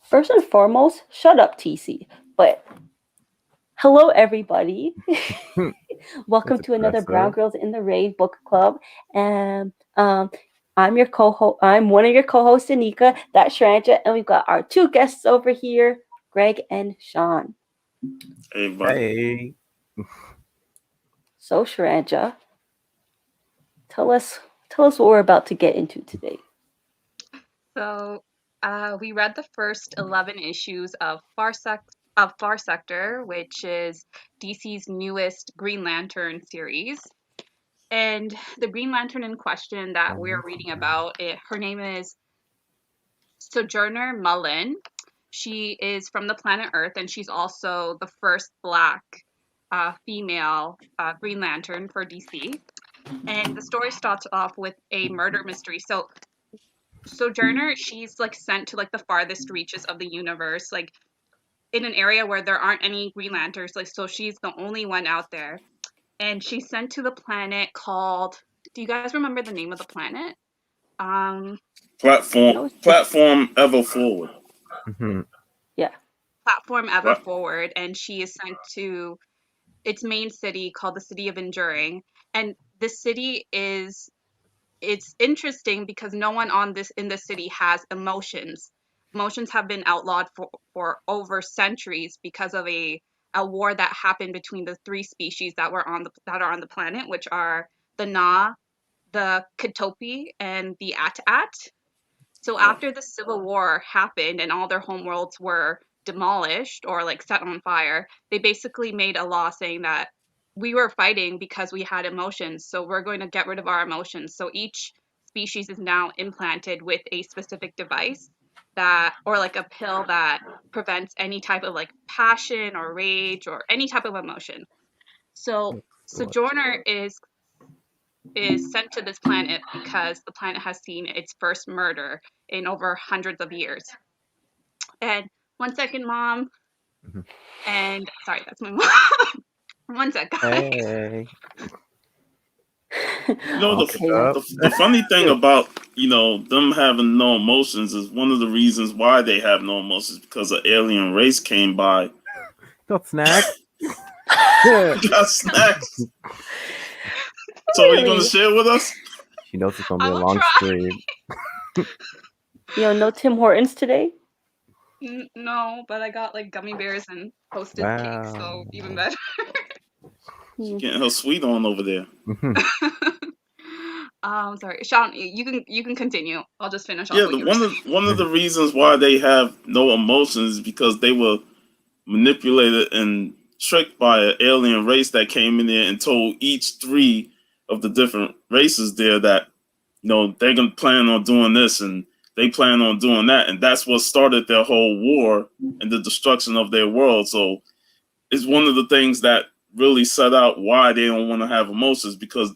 First and foremost, shut up, TC. But hello, everybody. Welcome That's to another Brown aggressive. Girls in the Rain book club. And I'm your co-host. I'm one of your co-hosts, Anika. That's Shranja, and we've got our two guests over here, Greg and Shaun. Hey, everybody. Hey. So, Shranja, tell us what we're about to get into today. So, we read the first 11 issues of Far Sector, which is DC's newest Green Lantern series. And the Green Lantern in question that we're reading about, her name is Sojourner Mullen. She is from the planet Earth, and she's also the first Black female Green Lantern for DC. And the story starts off with a murder mystery. So Sojourner, she's like sent to like the farthest reaches of the universe, like in an area where there aren't any Green Lanterns. Like, so she's the only one out there, and she's sent to the planet called. Do you guys remember the name of the planet? Platform Ever Forward. Mm-hmm. Yeah. Platform Ever What? Forward, and she is sent to its main city called the City of Enduring, and this city is it's interesting because no one in this city has emotions. Emotions have been outlawed for over centuries because of a war that happened between the three species that are on the planet, which are the Na, the Katopi, and the At-At. So after the Civil War happened and all their homeworlds were demolished or like set on fire, they basically made a law saying that we were fighting because we had emotions, so we're going to get rid of our emotions. So each species is now implanted with a specific device that, or like a pill that prevents any type of like passion or rage or any type of emotion. So Sojourner is sent to this planet because the planet has seen its first murder in over hundreds of years. And one second, mom. Mhm. And sorry, that's my mom. One sec, guys. Hey. You know, Okay. the funny thing about, them having no emotions is one of the reasons why they have no emotions because an alien race came by. Got snack. Got snacks. So are you going to Really? share with us? She knows it's gonna be I a will long try. stream. No Tim Hortons today? No, but I got like gummy bears and toasted cake, Wow. so even better. Getting her sweet on over there. Sorry, Shaun, you can continue. I'll just finish off Yeah, what you were saying. one of the reasons why they have no emotions is because they were manipulated and tricked by an alien race that came in there and told each three of the different races there that they're gonna plan on doing this and they plan on doing that, and that's what started their whole war and the destruction of their world. So it's one of the things that really set out why they don't want to have emotions because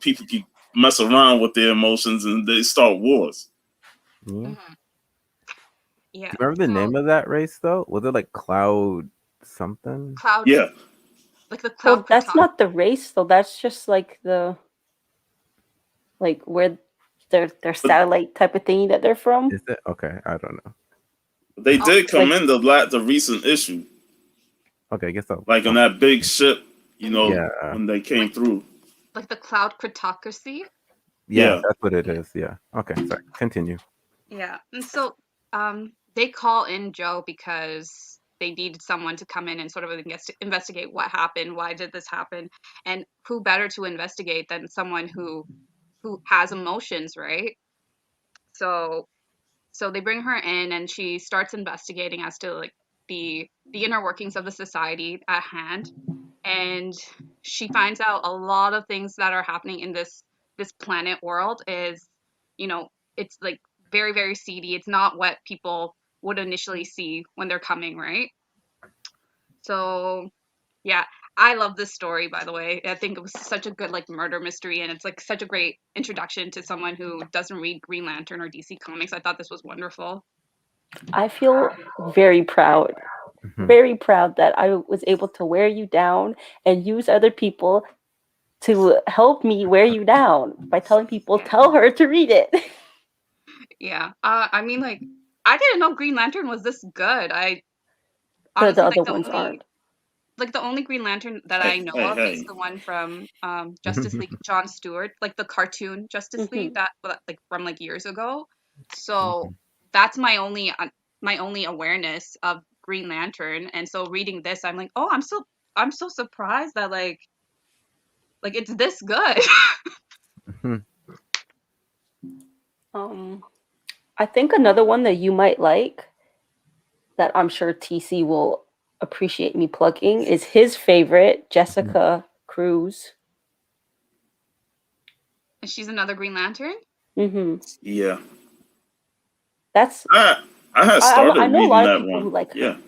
people can mess around with their emotions and they start wars. Yeah. Mhm. Yeah. Do you remember the So name of that race though? Was it like Cloud something? cloud, Yeah, like the Well, cloud that's protect. not the race though. That's just like where their satellite type of thing that they're from. Is it? Okay, I don't know. they Oh, did come Like in the recent issue, Okay, I guess I'll. like on that big ship. Yeah, When they came like through. like the cloud cryptocracy. yeah, Yeah, that's what it is. Yeah. Okay, sorry. Continue. Yeah. And so they call in Joe because they needed someone to come in and sort of investigate what happened, why did this happen, and who better to investigate than someone who has emotions, right? So they bring her in and she starts investigating as to like the inner workings of the society at hand, and she finds out a lot of things that are happening in this planet world is, you know, it's like very very seedy. It's not what people would initially see when they're coming, right? So yeah, I love this story, by the way. I think it was such a good like murder mystery, and it's like such a great introduction to someone who doesn't read Green Lantern or DC Comics. I thought this was wonderful. I feel Mhm. very proud that I was able to wear you down and use other people to help me wear you down by telling people tell her to read it. Yeah. I mean, like, I didn't know Green Lantern was this good. I The honestly other ones aren't. the only Green Lantern that I Hey, know hey, of is hey. the one from Justice League, John Stewart, like the cartoon Justice League Mhm. that like from like years ago. So that's my only awareness of Green Lantern. And so reading this, I'm like, oh, I'm so surprised that it's this good. I think another one that you might like, that I'm sure TC will appreciate me plugging, is his favorite, Jessica Cruz. And she's another Green Lantern. Hmm Yeah. That's I had started I know a reading lot of that people who one. like Yeah. her.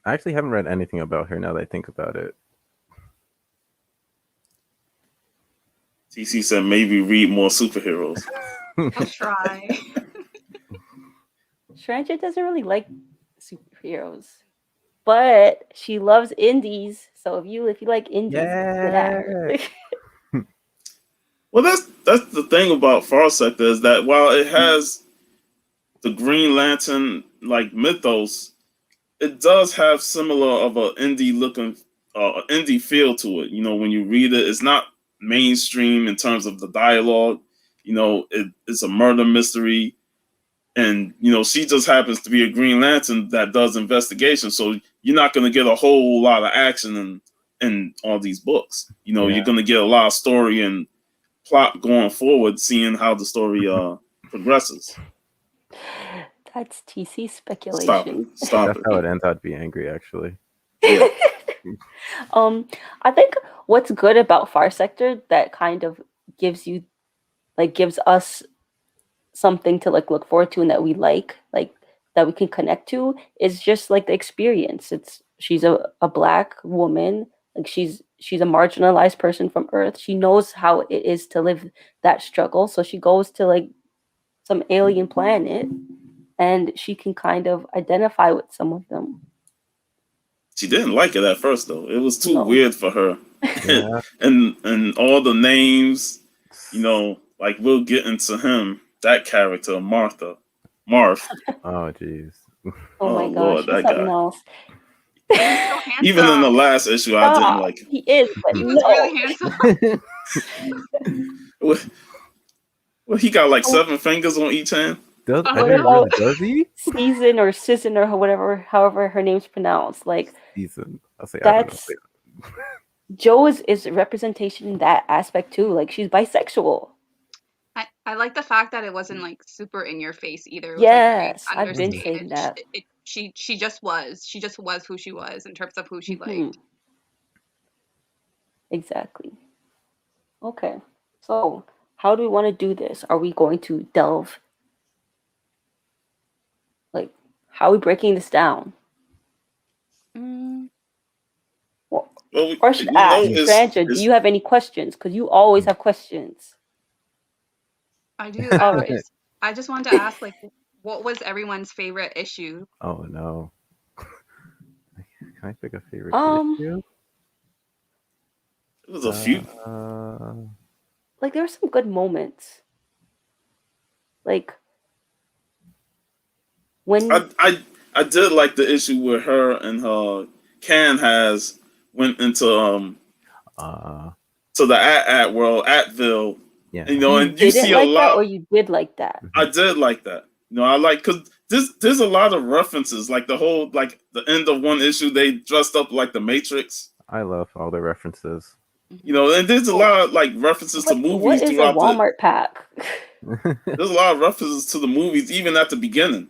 I actually haven't read anything about her now that I think about it. TC said maybe read more superheroes. I'll try. Sharanja doesn't really like superheroes, but she loves indies. So if you like indies, get at her. Yeah. Well, that's the thing about Far Sector is that while it has the Green Lantern like mythos, it does have similar of a indie looking, indie feel to it. You know, when you read it, it's not mainstream in terms of the dialogue. You know, it's a murder mystery, and you know she just happens to be a Green Lantern that does investigation. So you're not going to get a whole lot of action in all these books. You know, Yeah. you're going to get a lot of story and plot going forward, seeing how the story progresses. That's TC Stop it! speculation. Stop That's it! how it ends. I'd be angry, actually. Yeah. I think what's good about Far Sector that kind of gives you gives us something to look forward to and that we like that we can connect to is just like the experience. It's she's a black woman, like she's a marginalized person from Earth. She knows how it is to live that struggle. So she goes to like some alien planet and she can kind of identify with some of them. She didn't like it at first though. It was too No. weird for her. Yeah. and all the names, you know, like we'll get into him, that character, Marth. Oh, jeez. Oh Oh my gosh, Lord, he's that something guy. else. But he's so Even in the handsome. last issue, I didn't Stop. like him. He is, but He was no. really handsome. Well, he got like Oh, 7 fingers on each hand. Does I what didn't about really does he? season or season or whatever, however her name's pronounced? Like Season. I'll say I don't know. that's Joe is representation in that aspect too. Like she's bisexual. I like the fact that it wasn't like super in your face either. It was like very Yes, I've been saying understated. that. She just was who she was in terms of who she Hmm liked. Exactly. Okay. So how do we want to do this? Are we going to delve like how are we breaking this down? Mm, Well, Well, or I should we know ask, it's Sandra, do it's you have any questions? Because you always have questions. I do. All right. I just wanted to ask, like, what was everyone's favorite issue? Oh no. Can I pick a favorite Um, issue? it was a few. like there were some good moments. Like when I did like the issue where her and her can has went into Uh to the at world Atville, yeah. you know, you and you didn't see a like that lot. or you did like that. I did like that. You know, I like because there's a lot of references, like the whole like the end of one issue they dressed up like the Matrix. I love all the references. You know, and there's a Oh, lot of like references to what movies is a throughout the. Walmart pack? There's a lot of references to the movies even at the beginning.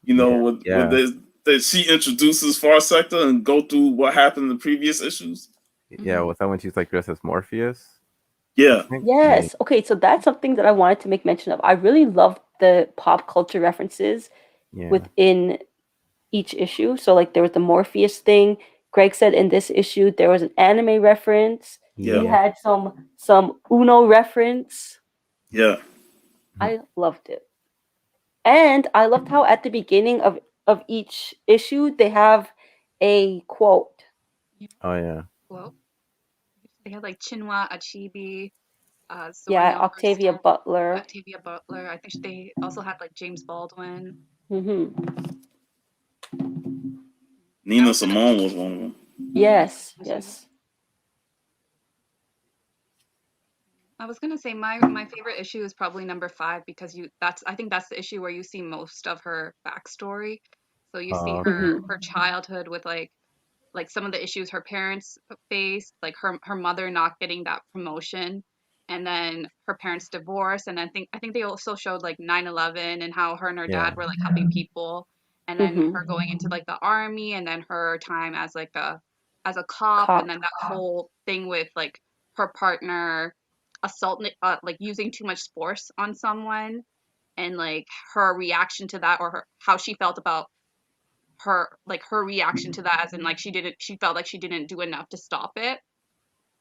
You know, Yeah. when Yeah. that she introduces Far Sector and go through what happened in the previous issues. Yeah, was that when she's like dressed as Morpheus? Yeah, I think? Yes. Okay, so that's something that I wanted to make mention of. I really love the pop culture references Yeah. within each issue. So like there was the Morpheus thing. Greg said in this issue there was an anime reference. yeah, We Yeah. had some Uno reference. yeah. I loved it. And I loved how at the beginning of each issue they have a quote. Oh yeah. Well, they had like Chinua Achebe. So I Yeah, know her Octavia story. Butler. Octavia Butler. I think they also had like James Baldwin. Mm-hmm. I Nina was gonna. Simone was one of them. Yes, yes. I was gonna say my favorite issue is probably number 5 because I think that's the issue where you see most of her backstory. So you see Okay. Mm-hmm. her childhood with like some of the issues her parents faced, like her mother not getting that promotion, and then her parents' divorce, and I think they also showed like 9/11 and how her and her Yeah. dad were like helping people, and then her Mm-hmm. going into like the army, and then her time as like a cop, and Cop. then that whole thing with like her partner assaulting like using too much force on someone, and like her reaction to that, or how she felt about her reaction to that, as in like she felt like she didn't do enough to stop it,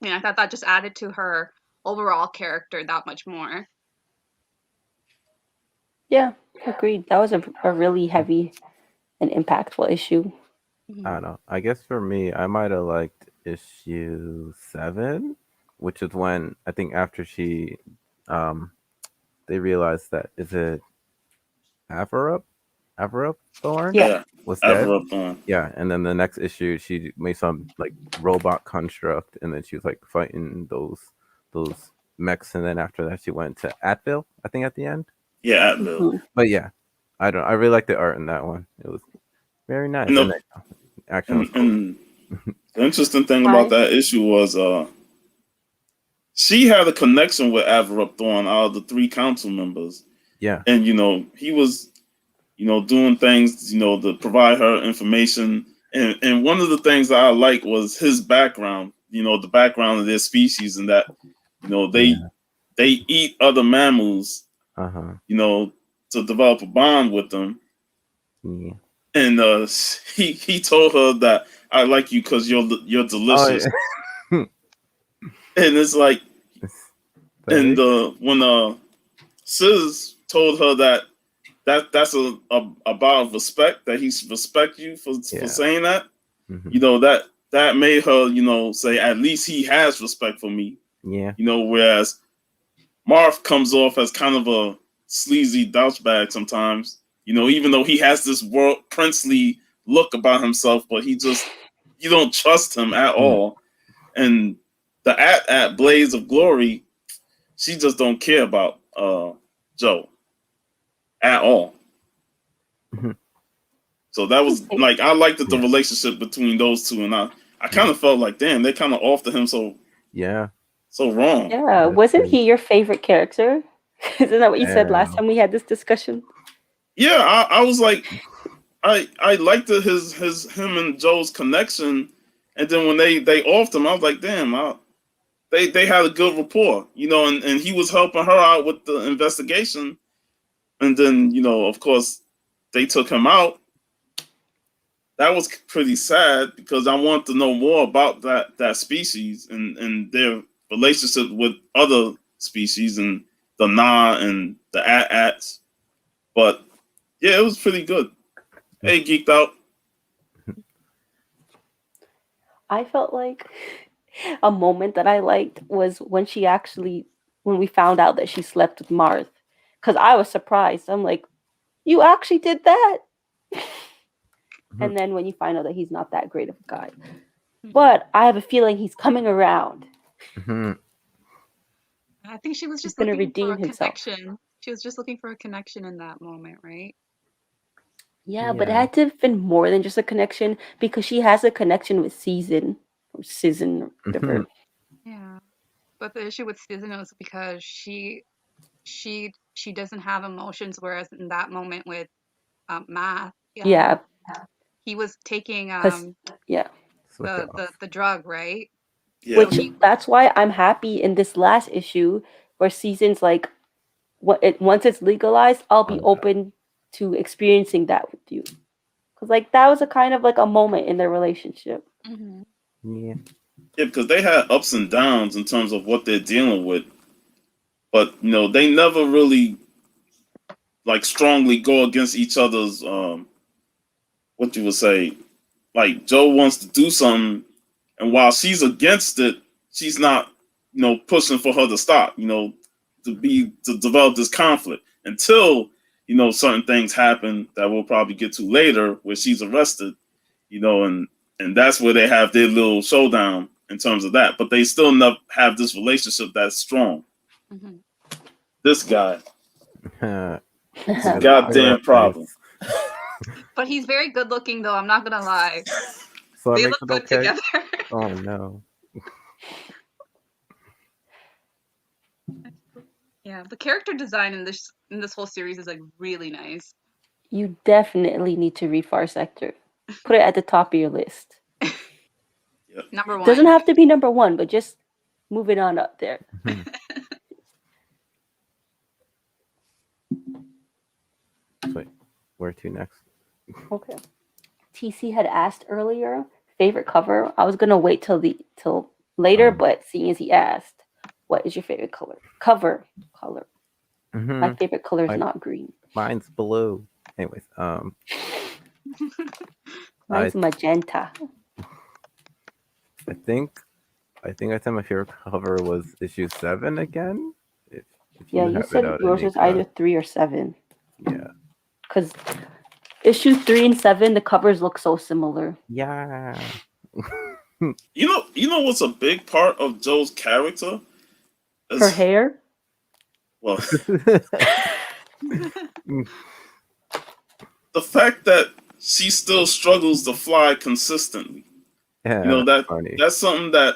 and I thought that just added to her overall character that much more. Yeah, agreed. That was a really heavy and impactful issue. I Mhm. don't know. I guess for me, I might have liked issue 7, which is when I think after um, they realized that is it Averup, Averup Thorn Yeah. Yeah, was dead. ever up on. Yeah, and then the next issue, she made some like robot construct, and then she was like fighting those mechs, and then after that, she went to Atville, I think, at the end. Yeah, Advil. Mm-hmm. But yeah, I don't. I really like the art in that one. It was very nice, And and the the action was cool. and the interesting thing about I that issue was she had a connection with Averup Thorn out of the 3 council members. Yeah. And he was doing things to provide her information. And one of the things that I like was his background, the background of their species, and that they Yeah. they eat other mammals, Uh huh. to develop a bond with them. Yeah. And he told her that I like you because you're Oh delicious. yeah. And it's like, and Pathetic. when Sis told her that's about respect, that he respect you for Yeah. saying that, Hmm. that made her say at least he has respect for me. Yeah. Whereas Marv comes off as kind of a sleazy douchebag sometimes. Even though he has this world princely look about himself, but you don't trust him at Mm. all. And the at Blaze of Glory, she just don't care about Joe at all. Mhm. So that was okay. like, I liked that the Yeah. relationship between those two, and I kind Yeah. of felt like, damn, they kind of off to him Yeah. so wrong. Yeah, That's wasn't crazy. he your favorite character? Isn't that what you said last Damn. time we had this discussion? Yeah, I was like, I liked him and Joe's connection, and then when they offed him, I was like, damn, they had a good rapport, and he was helping her out with the investigation, and then of course they took him out. That was pretty sad because I want to know more about that species and their relationship with other species and the Na and the Ats. But yeah, it was pretty good. Hey, geeked out. I felt like a moment that I liked was when we found out that she slept with Marth. Because I was surprised. I'm like, you actually did that? Mhm. And then when you find out that he's not that great of a guy. Mhm. But I have a feeling he's coming around. Mhm. I think she was He's just going to looking for redeem a himself. connection. She was just looking for a connection in that moment, right? Yeah, but it Yeah. had to have been more than just a connection because she has a connection with Season or Season or Mhm. whatever. Yeah. But the issue with Susan was because she doesn't have emotions, whereas in that moment with Math, Yeah, he was taking because, yeah. Switch off. the drug, right? So Yeah, Which he that's wwhy I'm happy in this last issue where Season's like, once it's legalized, I'll be Oh, open to experiencing that with you. Because like that was a kind of like a moment in their relationship. Mhm. yeah. yeah, because they had ups and downs in terms of what they're dealing with, but they never really like strongly go against each other's what you would say. Like Joe wants to do something, and while she's against it, she's not pushing for her to stop, to develop this conflict until, certain things happen that we'll probably get to later where she's arrested, and that's where they have their little showdown in terms of that. But they still not have this relationship that's strong. Mm-hmm. This guy, It's a goddamn problem. But he's very good looking, though. I'm not gonna lie. So They that makes look it good okay. together. Oh no. Yeah, the character design in this whole series is like really nice. You definitely need to read Far Sector. Put it at the top of your list. Yep. Number one. Doesn't have to be number one, but just move it on up there. Wait, where to next? Okay. TC had asked earlier favorite cover. I was gonna wait till later, but seeing as he asked, what is your favorite color? Cover color. My favorite color is not green. Mine's blue. Anyways, Mine's magenta. I think I said my favorite cover was issue 7 again. If Yeah, you said yours was either 3 or 7. Yeah. Because issue 3 and 7, the covers look so similar. Yeah. You know what's a big part of Joe's character? Her hair? Well, the fact that she still struggles to fly consistently. Yeah, funny. That's something that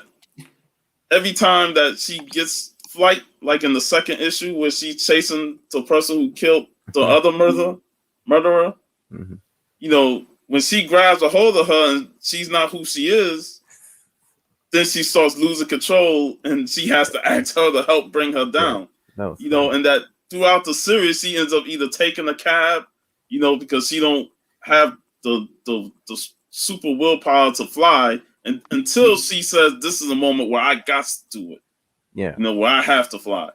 every time that she gets flight, like in the second issue where she's chasing the person who killed the other murderer, when she grabs a hold of her and she's not who she is, then she starts losing control and she has to ask her to help bring her down. Yeah. And that throughout the series she ends up either taking a cab, because she don't have the super willpower to fly, and until she says this is a moment where I got to do it. Yeah. Where I have to fly.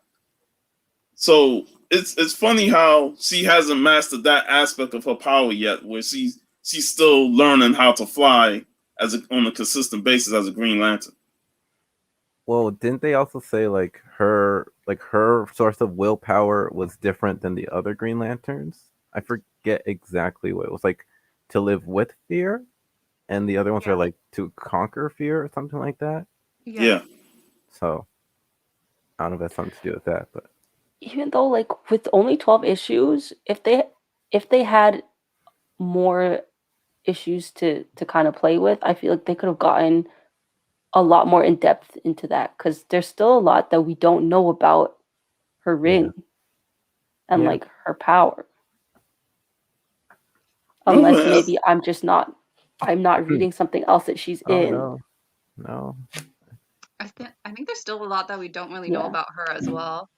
So it's funny how she hasn't mastered that aspect of her power yet, where she's still learning how to fly on a consistent basis as a Green Lantern. Well, didn't they also say her source of willpower was different than the other Green Lanterns? I forget exactly what it was, like to live with fear, and the other ones are like to conquer fear or something like that. Yeah. So I don't know if that's something to do with that, but even though with only 12 issues, if they had more issues to kind of play with, I feel like they could have gotten a lot more in depth into that, because there's still a lot that we don't know about her ring and her power, unless maybe I'm not reading something else that she's in. No. I think there's still a lot that we don't really know about her as well.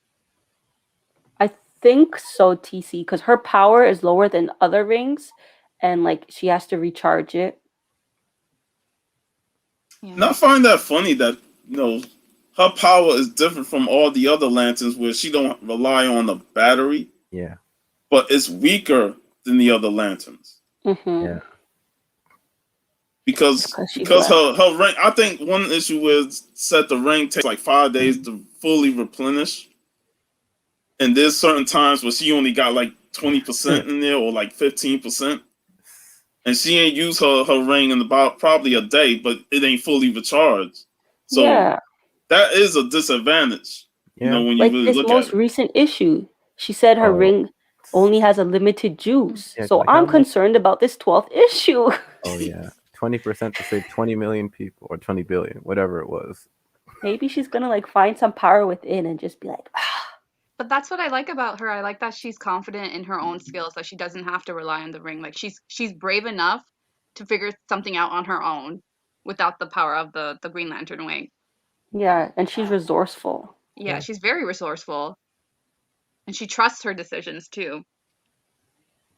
I think so, TC, because her power is lower than other rings, and she has to recharge it. Yeah. And I find that funny that her power is different from all the other lanterns, where she don't rely on the battery. Yeah. But it's weaker than the other lanterns. Mm-hmm. Yeah. Because her ring, I think one issue was said the ring takes like 5 days to fully replenish. And there's certain times where she only got like 20% in there or like 15%. And she ain't used her ring in about probably a day, but it ain't fully recharged. So that is a disadvantage. When you really this look most at it. recent issue, she said her ring only has a limited juice. So I'm concerned about this 12th issue. Oh yeah. 20% to save 20 million people, or 20 billion, whatever it was. Maybe she's gonna find some power within and just be like, But that's what I like about her. I like that she's confident in her own skills, that she doesn't have to rely on the ring. Like she's brave enough to figure something out on her own without the power of the Green Lantern wing. Yeah, and she's resourceful. Yeah, she's very resourceful. And she trusts her decisions too.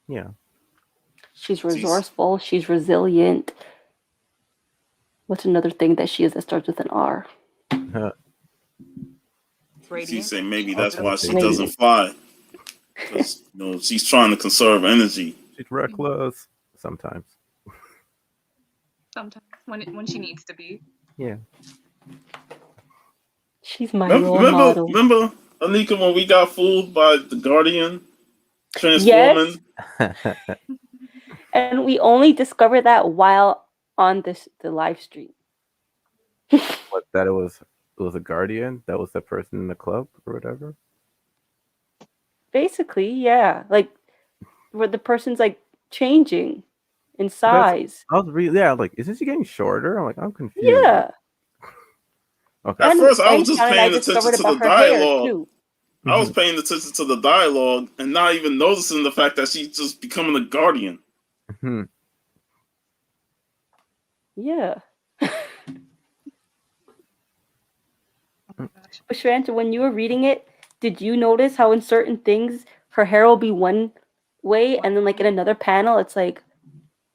Yeah. She's resourceful, she's resilient. What's another thing that she is that starts with an R? She say maybe that's why she doesn't fly. Because she's trying to conserve energy. She's reckless sometimes. Sometimes when she needs to be. Yeah. She's my role model. Remember, Anika, when we got fooled by the Guardian Yes, transforming? and we only discovered that while on the live stream. What, that it was a guardian? That was the person in the club or whatever? Basically, yeah. Like where the person's like changing in That's size. I was really like, isn't she getting shorter? I'm like, I'm confused. Yeah. Okay. At first, I was And just Sean and I paying attention discovered to the about her hair dialogue. too. I was paying attention to the dialogue and not even noticing the fact that she's just becoming a Guardian. Mhm. Yeah. Oh my gosh. But Shranta, when you were reading it, did you notice how in certain things her hair will be one way and then like in another panel it's like,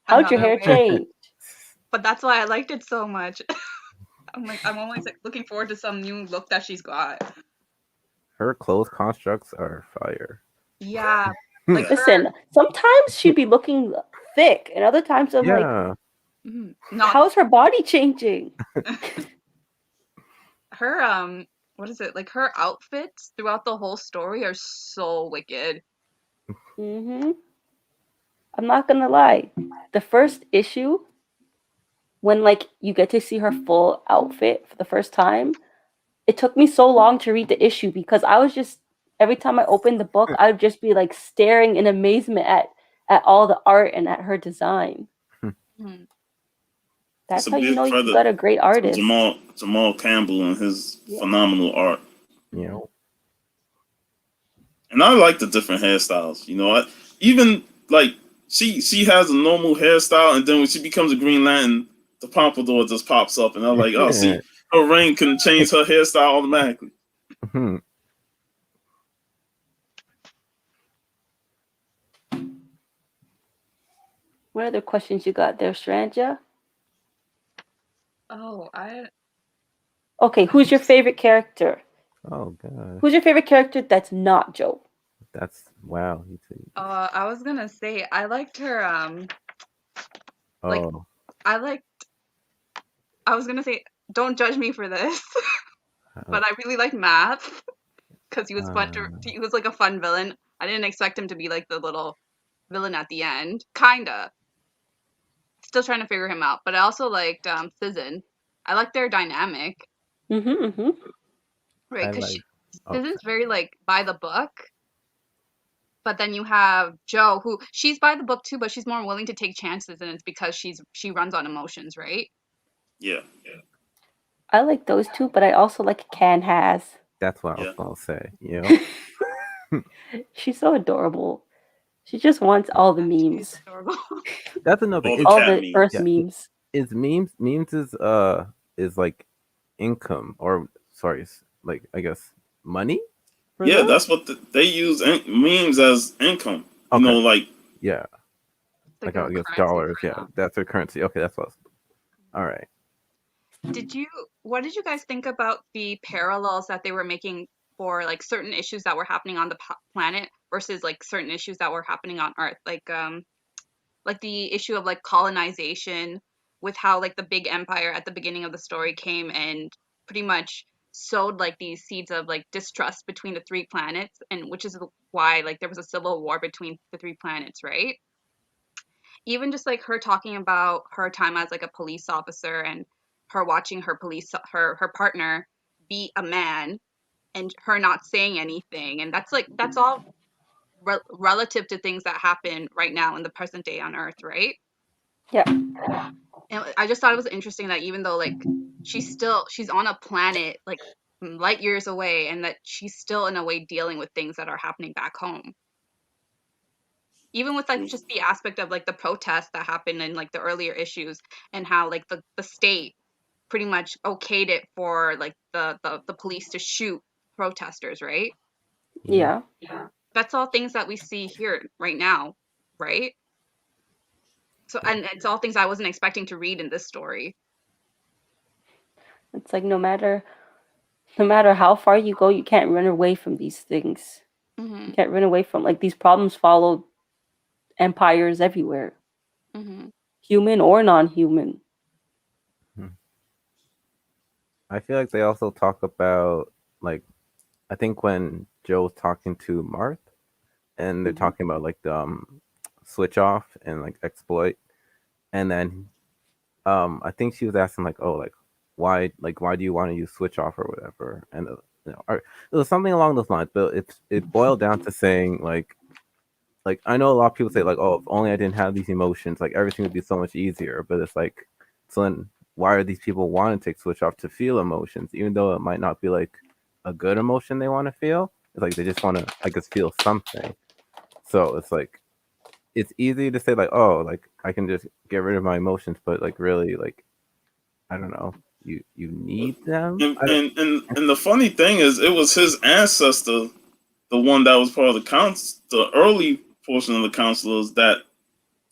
how'd your Another hair way. change? But that's why I liked it so much. I'm always like looking forward to some new look that she's got. Her clothes constructs are fire. Yeah, like Yeah. Listen, sometimes she'd be looking thick and other times I'm like, Yeah. not how's her body changing? her what is it? Like her outfits throughout the whole story are so wicked. I'm not gonna lie. The first issue, when like you get to see her full outfit for the first time, it took me so long to read the issue because I was just every time I opened the book, I would just be like staring in amazement at all the art and at her design. Mhm. That's It's a how you big know you credit got a great to artist. Jamal Campbell and his phenomenal art. You know. And I like the different hairstyles. Even like she has a normal hairstyle, and then when she becomes a Green Lantern, the pompadour just pops up, and I'm like, oh, see, her ring can change her hairstyle automatically. Mhm. What other questions you got there, Stranja? Oh, Okay, who's your favorite character? Oh god. Who's your favorite character that's not Joe? That's wow. You too. I was gonna say I liked her like Oh. I liked I was gonna say don't judge me for this, but I really liked Math because he was fun to he was like a fun villain. I didn't expect him to be like the little villain at the end. Kinda. Still trying to figure him out. But I also liked Sizzin. I like their dynamic, Mm-hmm. right? I Because like oh, Scissor's very like by the book. But then you have Joe, who she's by the book too, but she's more willing to take chances, and it's because she runs on emotions, right? Yeah, I like those two, but I also like Can Has. that's what I was yeah. gonna say. You know. She's so adorable. She just wants all the She's memes, adorable. That's another All thing. the It's all cat the memes. Earth yeah. memes. Is memes is like income or sorry, like I guess money for Yeah, them. that's what they use memes as income. Okay. Like Yeah. Like Like a I guess currency dollars. for Yeah, them. that's their currency. Okay, that's what. All right. What did you guys think about the parallels that they were making for like certain issues that were happening on the planet versus like certain issues that were happening on Earth? Like the issue of like colonization with how like the big empire at the beginning of the story came and pretty much sowed like these seeds of like distrust between the three planets, and which is why like there was a civil war between the three planets, right? Even just like her talking about her time as like a police officer and her watching her partner be a man and her not saying anything, and that's all relative to things that happen right now in the present day on Earth, right? Yeah. And I just thought it was interesting that even though like she's on a planet like light years away, and that she's still in a way dealing with things that are happening back home, even with like just the aspect of like the protests that happened in like the earlier issues, and how like the state pretty much okayed it for like the police to shoot protesters, right? Yeah. Yeah. That's all things that we see here right now, right? So, and it's all things I wasn't expecting to read in this story. It's like no matter how far you go, you can't run away from these things. Hmm. You can't run away from like these problems follow empires everywhere, Hmm. human or non-human. Hmm. I feel like they also talk about like I think when Joe's talking to Marth and they're Mhm. talking about like the switch off and like exploit, and then I think she was asking why do you want to use switch off or whatever, and or, it was something along those lines, but it boiled down to saying like I know a lot of people say like, oh, if only I didn't have these emotions, like everything would be so much easier. But it's like, so then why are these people wanting to take switch off to feel emotions, even though it might not be like a good emotion they want to feel? It's like they just want to, I guess, feel something. So it's like it's easy to say like, oh, like I can just get rid of my emotions, but like really, like I don't know, you need them. And, and the funny thing is, it was his ancestor, the one that was part of the council, the early portion of the counselors that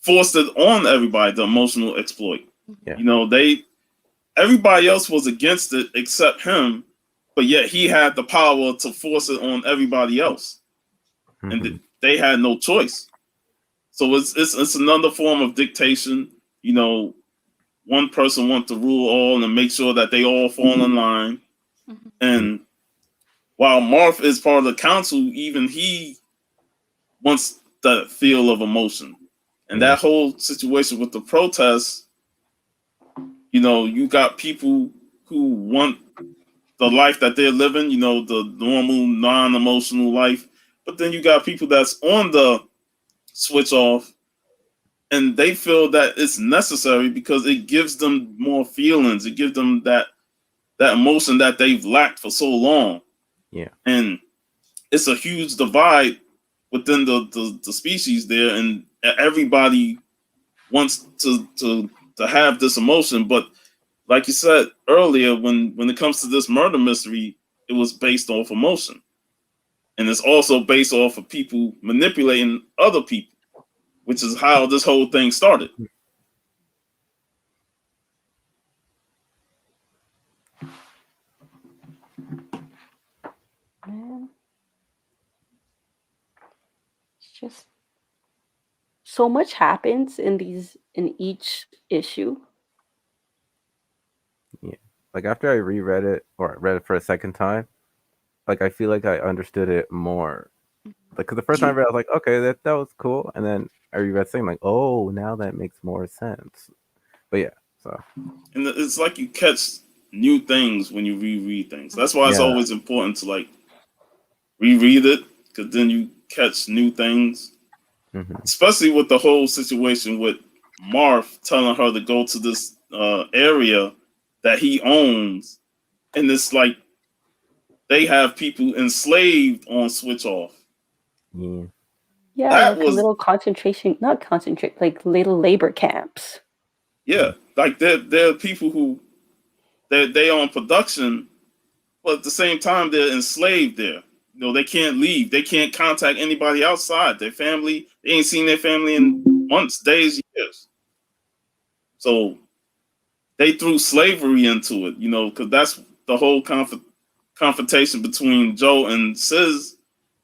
forced it on everybody, the emotional exploit. Yeah. Everybody else was against it except him, but yet he had the power to force it on everybody else, and Mm-hmm. they had no choice. So it's another form of dictation. One person wants to rule all and make sure that they all fall in line. Mhm. Yeah. And while Marth is part of the council, even he wants the feel of emotion. And Yeah. that whole situation with the protests, you got people who want the life that they're living, the normal, non-emotional life. But then you got people that's on the switch off and they feel that it's necessary because it gives them more feelings. It gives them that emotion that they've lacked for so long. Yeah. And it's a huge divide within the species there, and everybody wants to have this emotion. But like you said earlier, when it comes to this murder mystery, it was based off emotion. And it's also based off of people manipulating other people, which is how this whole thing started. Man, it's just so much happens in each issue. Yeah. Like after I reread it or read it for a second time, like I feel like I understood it more. Like, cause the first time I read, I was like, okay, that was cool, and then I reread saying like, oh, now that makes more sense. But yeah, so And it's like you catch new things when you reread things. That's why it's yeah, always important to like reread it, because then you catch new things. hmm Especially with the whole situation with Marth telling her to go to this area that he owns, and it's like they have people enslaved on Switch Off. yeah, Yeah, That like a was little concentration, not concentrate, like little labor camps. yeah, like there are people who they on production, but at the same time they're enslaved there. They can't leave. They can't contact anybody outside. Their family, they ain't seen their family in months, days, years. So they threw slavery into it, because that's the whole confrontation between Joe and Sis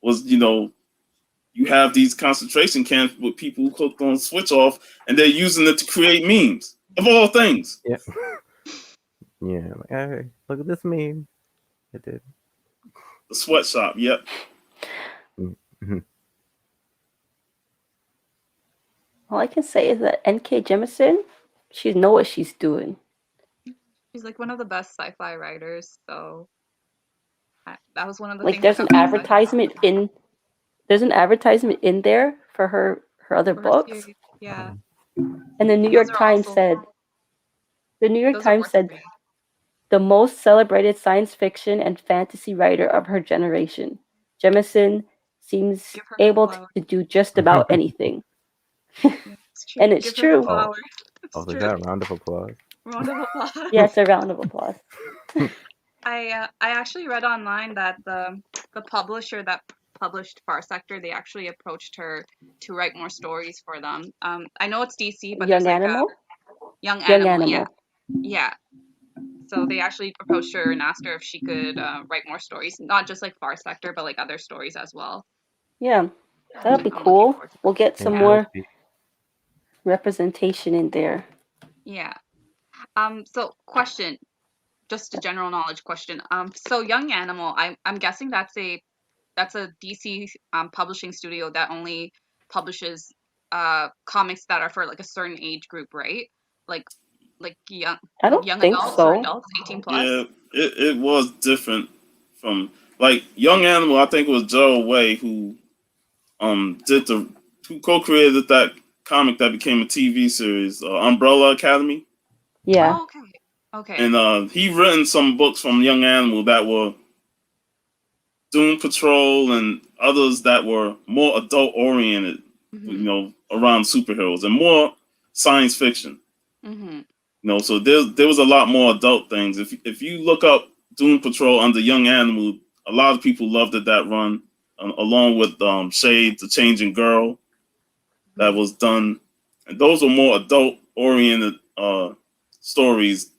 was, you have these concentration camps with people who hooked on Switch Off, and they're using it to create memes of all things. yeah, yeah. Like, hey, look at this meme. It did. The sweatshop, yep. Mm-hmm. All I can say is that N.K. Jemisin, she know what she's doing. She's like one of the best sci-fi writers, so that was one of the Like things that there's an got me excited about advertisement in there's an advertisement in there for her other for her books, series. Yeah, and the New and those York are Times also said the New York those are Times worth a said read. the most celebrated science fiction and fantasy writer of her generation. Jemisin seems Give her her able to flowers. do just about anything. Yeah, it's true. And it's Give her her true. Oh, flowers. It's oh, is true. that a round of applause? Round of applause. Yes, a round of applause. I actually read online that the publisher that published Far Sector, they actually approached her to write more stories for them. I know it's DC, but there's Young like a Animal? Young Young Animal. Yeah, Animal. yeah. So they actually approached her and asked her if she could write more stories, not just like Far Sector, but like other stories as well. Yeah, that'll So be I'm looking cool. forward to We'll get Yeah, some that. that would more be. representation in there. Yeah, yeah. So question: just a general knowledge question. So Young Animal, I'm guessing that's a DC publishing studio that only publishes comics that are for like a certain age group, right? Like young I don't young think adults or so. adults 18 plus. Yeah, it was different from like Young Animal. I think it was Joe Way who did the who co-created that comic that became a TV series, Umbrella Academy, Yeah, Oh, okay. Okay. and he written some books from Young Animal that were Doom Patrol and others that were more adult oriented, Mhm. around superheroes and more science fiction. Mhm. So there was a lot more adult things. If you look up Doom Patrol under Young Animal, a lot of people loved it that run, along with Shade, the Changing Girl, that was done, and those were more adult oriented stories.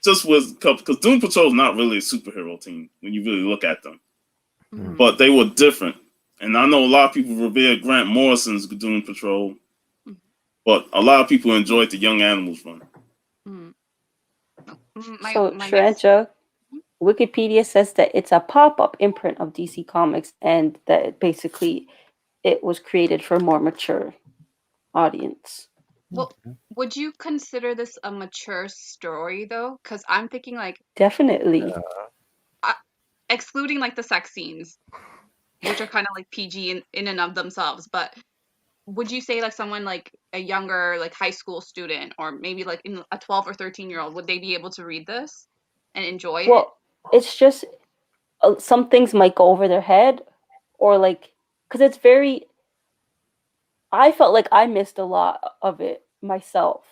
Just with because Doom Patrol is not really a superhero team when you really look at them, Mhm. but they were different. And I know a lot of people revere Grant Morrison's Doom Patrol, Mhm. but a lot of people enjoyed the Young Animals run. Mhm. so My next. Tarantula, Wikipedia says that it's a pop-up imprint of DC Comics and that basically it was created for a more mature audience. Well, would you consider this a mature story though? Because I'm thinking like Definitely. uh, excluding like the sex scenes, which are kind of like PG in and of themselves, but would you say like someone like a younger like high school student or maybe like in a 12 or 13-year-old, would they be able to read this and enjoy it? Well, it's just some things might go over their head or like because it's very I felt like I missed a lot of it myself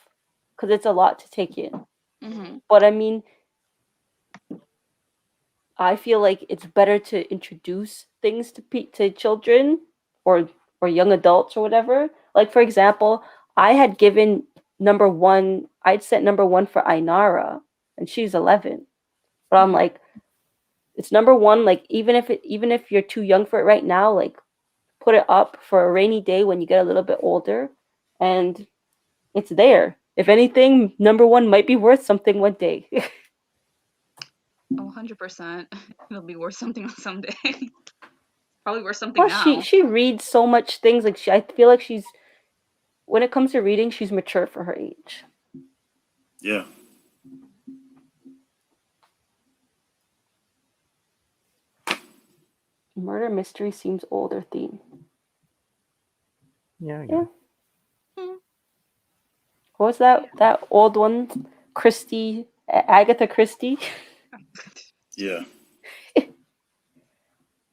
because it's a lot to take in. Mm-hmm. But I mean, I feel like it's better to introduce things to children or or young adults or whatever. Like for example, I had given number one. I'd set number one for Ainara, and she's 11. But I'm Mm-hmm. like, it's number one. Like even if you're too young for it right now, like put it up for a rainy day when you get a little bit older, and it's there. If anything, number one might be worth something one day. Oh, 100%. It'll be worth something someday. Probably worth something Plus, she now. she reads so much things. Like I feel like she's when it comes to reading, she's mature for her age. Yeah. Murder mystery seems older theme. Yeah, I Yeah. guess. Mm, What was that old one? Christie, Agatha Christie. Yeah.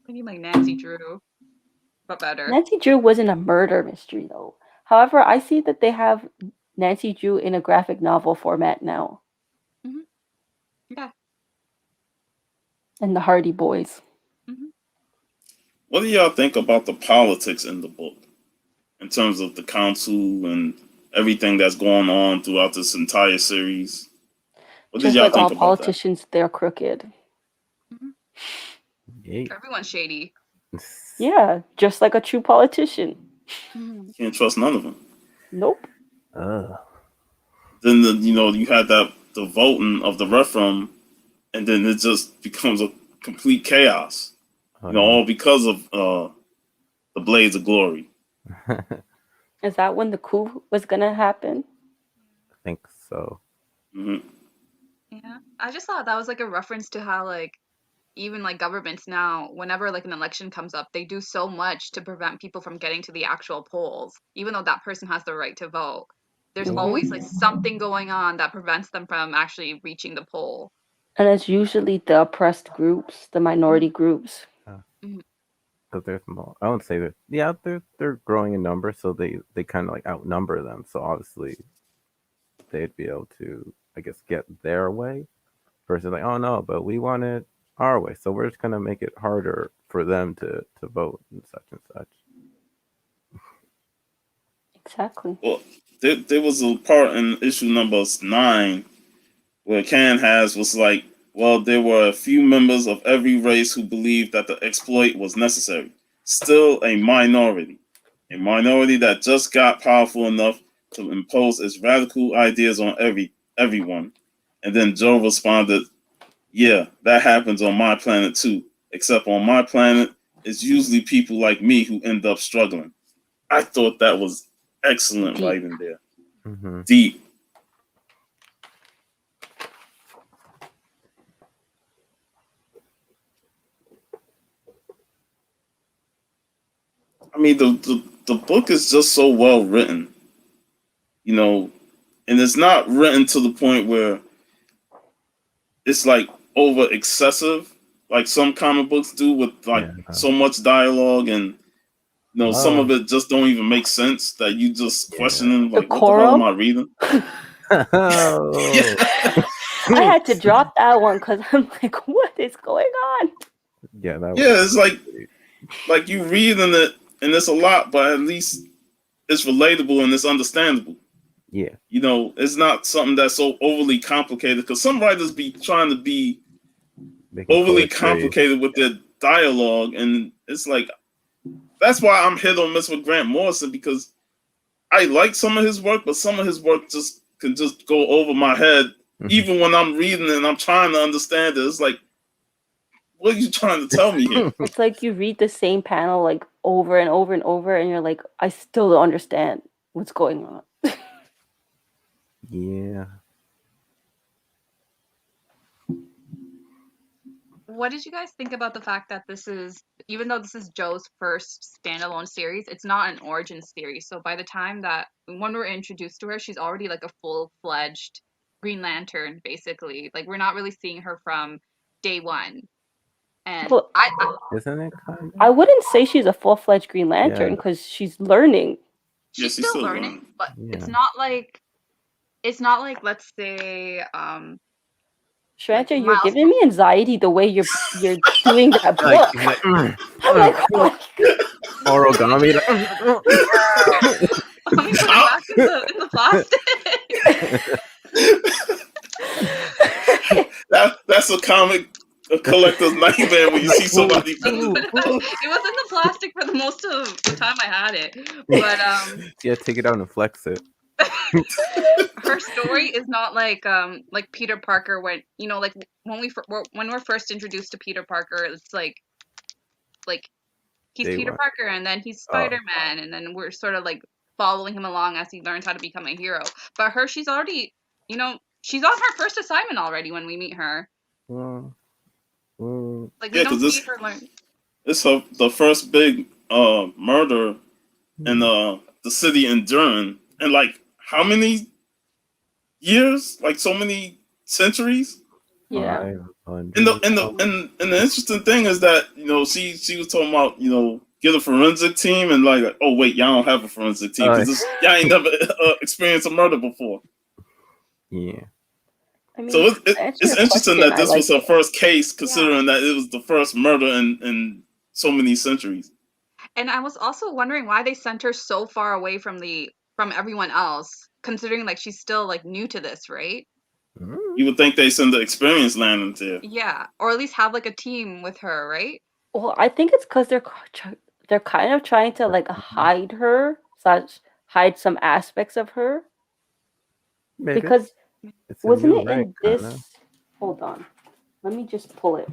maybe like Nancy Drew, but better. Nancy Drew wasn't a murder mystery though. However, I see that they have Nancy Drew in a graphic novel format now, Hmm. Yeah. and the Hardy Boys. Hmm. What do y'all think about the politics in the book in terms of the council and everything that's going on throughout this entire series? What did Just y'all like all think about that? politicians, they're crooked. Hmm. Yay. Everyone's shady. Yeah, just like a true politician. Hmm. Can't trust none of them. Nope. Ugh. Then you had the voting of the referendum, and then it just becomes a complete chaos. Oh no. All because of the Blades of Glory. I Is that when the coup was gonna happen? think so. Hmm. Yeah. I just thought that was like a reference to how like even like governments now, whenever like an election comes up, they do so much to prevent people from getting to the actual polls, even though that person has the right to vote. There's always Hmm. like something going on that prevents them from actually reaching the poll. And it's usually the oppressed groups, the minority Mhm. groups. Mhm. Because there's more. I wouldn't say that. Yeah, they're growing in number, so they kind of like outnumber them. So obviously they'd be able to, I guess, get their way. Versus like, oh no, but we want it our way, so we're just gonna make it harder for them to vote and such and such. Exactly. Well, there was a part in issue number 9 where Can has was like, well, there were a few members of every race who believed that the exploit was necessary. Still a minority that just got powerful enough to impose its radical ideas on everyone. And then Joe responded, yeah, that happens on my planet too. Except on my planet, it's usually people like me who end up struggling. I thought that was excellent Deep. writing there. Mm-hmm. Deep. I mean, the book is just so well written, you know, and it's not written to the point where it's like over excessive, like some comic books do with like Yeah. so much dialogue, and some Oh. of it just don't even make sense that you just Yeah. questioning like, what the hell am I reading? Oh. I had to drop that one because I'm like, what is going on? Yeah, that was Yeah, it's like you reading it and it's a lot, but at least it's relatable and it's understandable. yeah. It's not something that's so overly complicated, because some writers be trying to be Making overly poetry. complicated with their dialogue, and it's like, that's why I'm hit or miss with Grant Morrison, because I like some of his work, but some of his work just can just go over my head. Mhm. Even when I'm reading it and I'm trying to understand it, it's like, what are you trying to tell me here? It's like you read the same panel like over and over and over, and you're like, I still don't understand what's going on. Yeah. What did you guys think about the fact that even though this is Joe's first standalone series, it's not an origin series. So by the time that when we're introduced to her, she's already like a full-fledged Green Lantern, basically. Like we're not really seeing her from day one. And Well, Isn't it kind I of? wouldn't say she's a full-fledged Green Lantern Yeah. because she's learning. Yeah, she's she's still still learning, learning. but Yeah. it's not like let's say like Shranja, you're Miles. giving me anxiety the way you're doing that Like, book. like, I'm like, oh my origami. Like, Let me put it back in the plastic. That's a comic collector's nightmare when you see somebody. It was in the plastic for the most of the time I had it, but yeah, take it out and flex it. her story is not like Peter Parker, when like when we're first introduced to Peter Parker, it's like he's Day Peter one. Parker and then he's Oh. Spider-Man, and then we're sort of like following him along as he learns how to become a hero. But her, she's already, she's on her first assignment already when we meet her. Mm. Like we Yeah, don't because see her learn. it's the first big murder in the city in Durham, in like how many years? Like so many centuries. Yeah. 500. And the interesting thing is that she was talking about get a forensic team, and like, oh wait, y'all don't have a forensic team because y'all ain't never experienced a murder before. Yeah. I mean, So to answer it's your interesting question, that I this was like her it. first case, considering that it was the first murder in so many centuries. And I was also wondering why they sent her so far away from everyone else, considering like she's still like new to this, right? You would think they send the experienced Landon there. Yeah, or at least have like a team with her, right? Well, I think it's because they're kind of trying to like hide her, hide some aspects of her. Maybe. Because It's a wasn't new it rank, in this? kinda. Hold on, let me just pull it.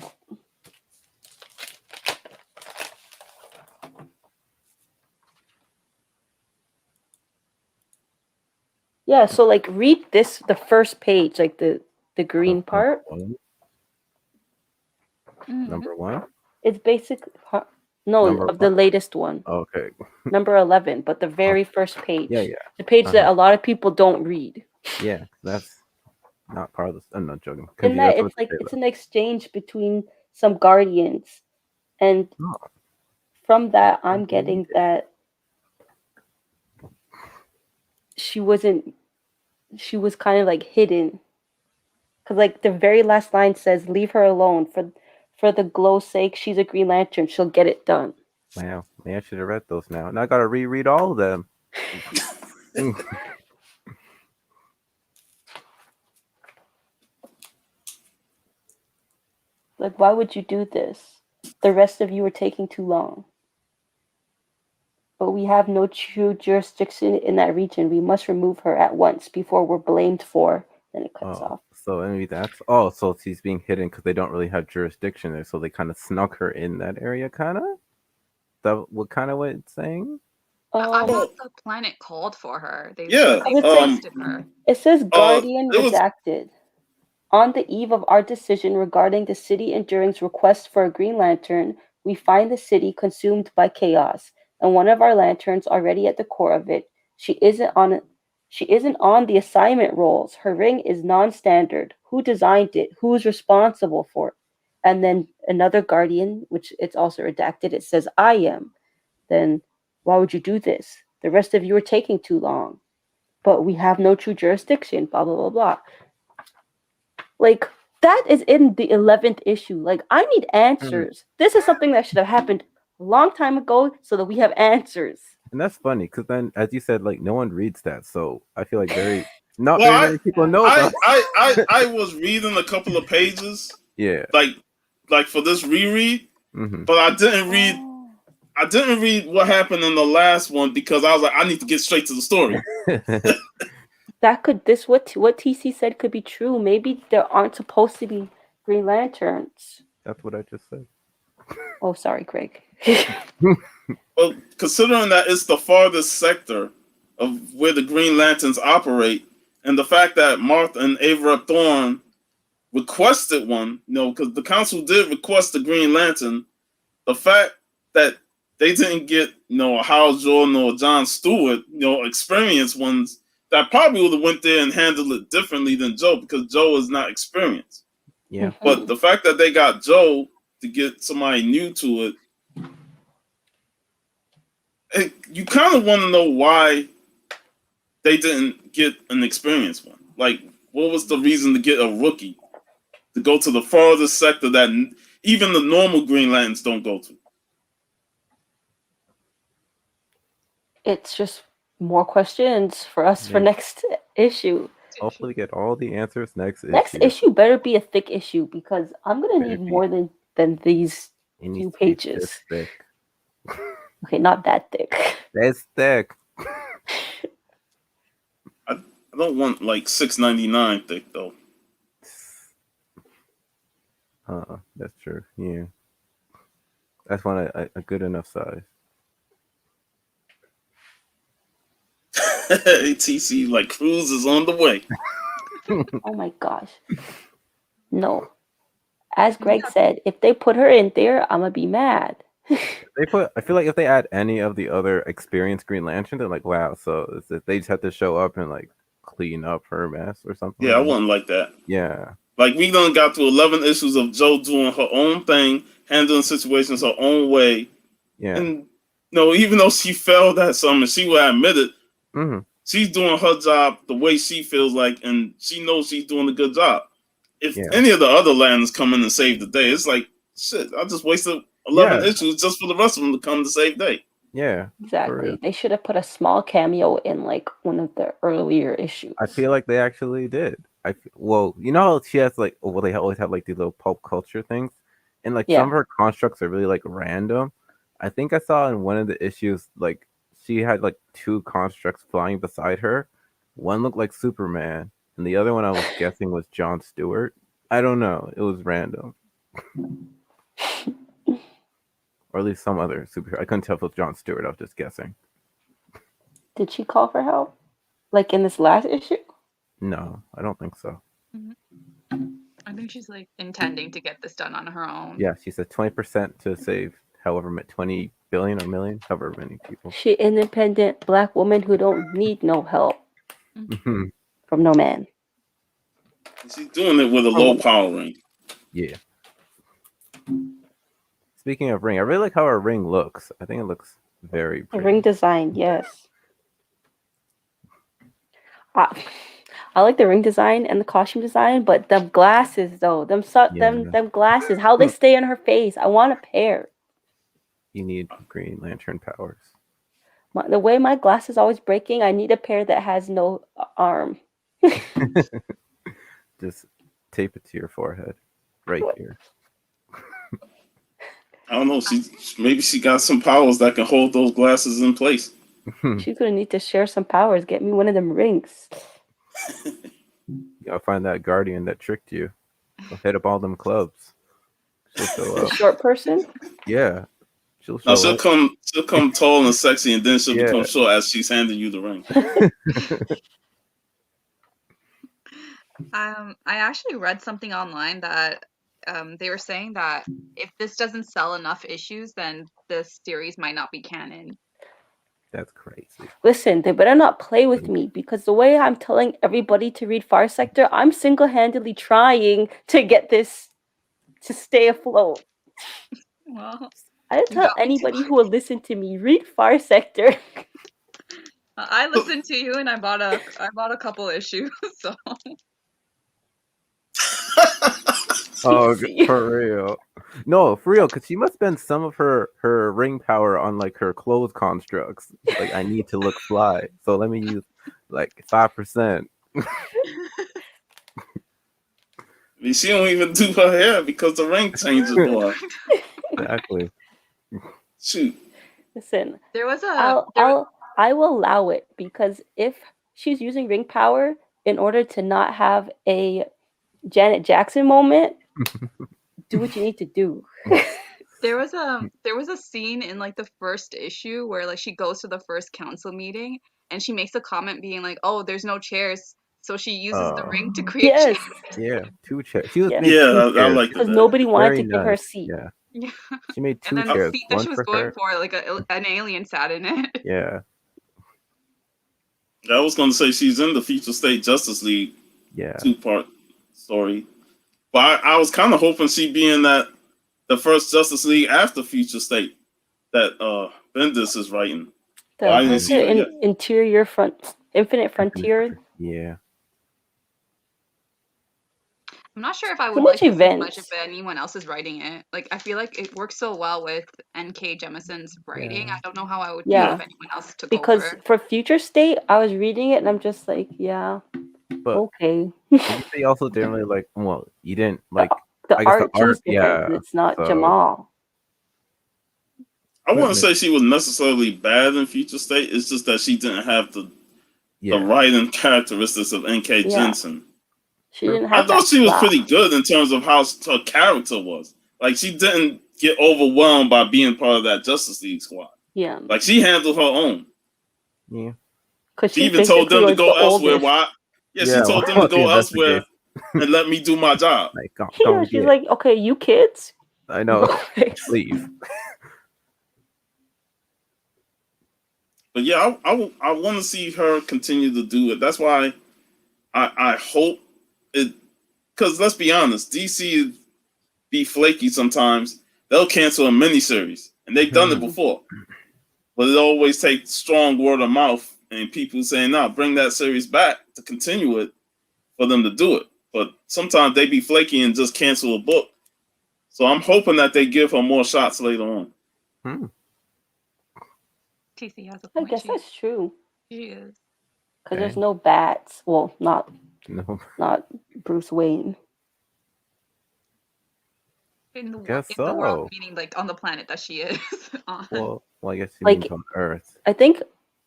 Yeah, so like read this, the first page, like the green part. Number one. It's basic. No, Number of the one? latest one. Okay. Number 11, but the very first page. Yeah, yeah. The page that a lot of people don't read. Yeah, that's not part of this. I'm not joking. In Continue. that, That's what it's like they it's an exchange between some guardians, and Oh. from that, I'm getting that she was kind of like hidden, because like the very last line says, "Leave her alone. For the glow's sake, she's a Green Lantern. She'll get it done." Wow. Maybe I should have read those now. Now I gotta reread all of them. Like, why would you do this? The rest of you are taking too long. But we have no true jurisdiction in that region. We must remove her at once before we're blamed for. Then it cuts off. So maybe that's so she's being hidden because they don't really have jurisdiction there, so they kind of snuck her in that area, kind of. That what kind of what it's saying? I Um, thought Well, the planet called for her. yeah. I They would say requested her. it says Guardian It was redacted. On the eve of our decision regarding the City Enduring's request for a Green Lantern, we find the city consumed by chaos, and one of our lanterns already at the core of it. She isn't on the assignment rolls. Her ring is non-standard. Who designed it? Who's responsible for it? And then another Guardian, which it's also redacted, it says I am. Then why would you do this? The rest of you are taking too long. But we have no true jurisdiction, blah blah blah blah. Like that is in the 11th issue. Like I need Hmm. answers. This is something that should have happened a long time ago so that we have answers. And that's funny because then, as you said, like no one reads that, so I feel like not well. very many people Yeah. know that. I was reading a couple of pages, Yeah. like for this reread, Hmm. but I didn't read. Oh. I didn't read what happened in the last one because I was like, I need to get straight to the story. That could what TC said could be true. Maybe there aren't supposed to be Green Lanterns. That's what I just said. Oh, sorry, Greg. Well, considering that it's the farthest sector of where the Green Lanterns operate, and the fact that Martha and Avra Thorne requested one, because the council did request the Green Lantern, the fact that they didn't get, a Hal Jordan or John Stewart, experienced ones that probably would have went there and handled it differently than Joe because Joe is not experienced. Yeah. But the fact that they got Joe to get somebody new to it, you kind of want to know why they didn't get an experienced one. Like, what was the reason to get a rookie to go to the farthest sector that even the normal Green Lanterns don't go to? It's just more questions for us for Yeah. next issue. Hopefully, get all the answers next Next issue. issue better be a thick issue because I'm gonna Better need be. more than these It needs 2 to be pages. this thick. Okay, not that thick. That's thick. I don't want like $6.99 thick though. That's true. Yeah. That's one a good enough size. ATC like cruise is on the way. Oh my gosh. No. As Greg said, if they put her in there, I'm gonna be mad. I feel like if they add any of the other experienced Green Lantern, they're like, wow. So they just have to show up and like clean up her mess or something. Yeah, I like that. wouldn't like that. Yeah. Like we done got to 11 issues of Joe doing her own thing, handling situations her own way, Yeah. and even though she failed at something, she will admit it. Mm-hmm. She's doing her job the way she feels like, and she knows she's doing a good job. If Yeah. any of the other lands come in and save the day, it's like shit. I just wasted 11 issues just for the rest of them to come to save day. Yeah. Exactly. They should have put a small cameo in like one of the earlier issues. I feel like they actually did. Well, you know how she has like, well, they always have like these little pulp culture things, and like some of her constructs are really like random. I think I saw in one of the issues like she had like 2 constructs flying beside her. One looked like Superman, and the other one I was guessing was John Stewart. I don't know. It was random. Or at least some other superhero. I couldn't tell if it was John Stewart. I was just guessing. Did she call for help? Like in this last issue? No, I don't think so. I think she's like intending to get this done on her own. Yeah, she said 20% to save however 20 billion or million, however many people. She independent black woman who don't need no help Mhm. from no man. She's doing it with a low power ring. Yeah. Speaking of ring, I really like how her ring looks. I think it looks very The pretty. ring design, yes. I like the ring design and the costume design, but them glasses though, them glasses, how they stay on her face. I want a pair. You need Green Lantern powers. The way my glass is always breaking, I need a pair that has no arm. Just tape it to your forehead, right here. I don't know. Maybe she got some powers that can hold those glasses in place. She's gonna need to share some powers. Get me one of them rings. You gotta find that guardian that tricked you. Go hit up all them clubs. She'll show The up. short person. Yeah, she'll Now show up. she'll come tall and sexy, and then she'll Yeah. become short as she's handing you the ring. I actually read something online that they were saying that if this doesn't sell enough issues, then the series might not be canon. That's crazy. Listen, they better not play with me because the way I'm telling everybody to read Far Sector, I'm single-handedly trying to get this to stay afloat. Well, I didn't you tell got me anybody who will listen to me read Far Sector. I listened to you, and I bought a couple issues. So Oh, See? for real. No, for real, because she must spend some of her ring power on like her clothes constructs. Like, I need to look fly, so let me use like 5%. I mean, she don't even do her hair because the ring changes for her. Exactly. Shoot. Listen, there was a I will allow it because if she's using ring power in order to not have a Janet Jackson moment, do what you need to do. there was a scene in like the first issue where like she goes to the first council meeting and she makes a comment being like, "Oh, there's no chairs," so she uses the ring to create Yes, Yeah, 2 chairs. She was Yeah. made Yeah, 2 I chairs. like because that. nobody wanted Very to give her a nice. seat. Yeah, Yeah. she made And 2 then the chairs. seat that One she was for going her. for, like an alien sat in it. Yeah, I was going to say she's in the Future State Justice League yeah. 2-part story, but I was kind of hoping she'd be in the first Justice League after Future State that Bendis is writing. The, I didn't see her yet. interior front, Infinite Frontier. Yeah. I'm not sure if I Too would much like this as much events. if anyone else is writing it. Like, I feel like it works so well with N.K. Jemison's writing. Yeah. I don't know how I would feel Yeah. if anyone else took Because over. for Future State, I was reading it and I'm just like, yeah, But okay. did you say you also didn't really like? Well, you didn't like. The I guess the art too art. is different. Yeah. It's not So Jamal. I wouldn't say she was necessarily bad in Future State. It's just that she didn't have the yeah. writing characteristics of N.K. Yeah. Jensen. She didn't I have thought that she was plot. pretty good in terms of how her character was. Like, she didn't get overwhelmed by being part of that Justice League squad. Yeah. Like, she handled her own. Yeah. Because She even told them to go elsewhere. Why? Yeah, she told them to once the go elsewhere investigation. and let me do my job. Like, Yeah, don't she's get. like, okay, you kids. I know. go away." Leave. But yeah, I want to see her continue to do it. That's why I hope it. Because let's be honest, DC be flaky sometimes. They'll cancel a miniseries, and they've done it before. But it always takes strong word of mouth and people saying, "No, bring that series back to continue it," for them to do it. But sometimes they be flaky and just cancel a book. So I'm hoping that they give her more shots later on. TC has a I point. guess that's true. She is. Because there's no bats. Well, not Bruce Wayne. In the Guess in the world, so. meaning like on the planet that she is on. Well, I guess you Like- mean on Earth. I think,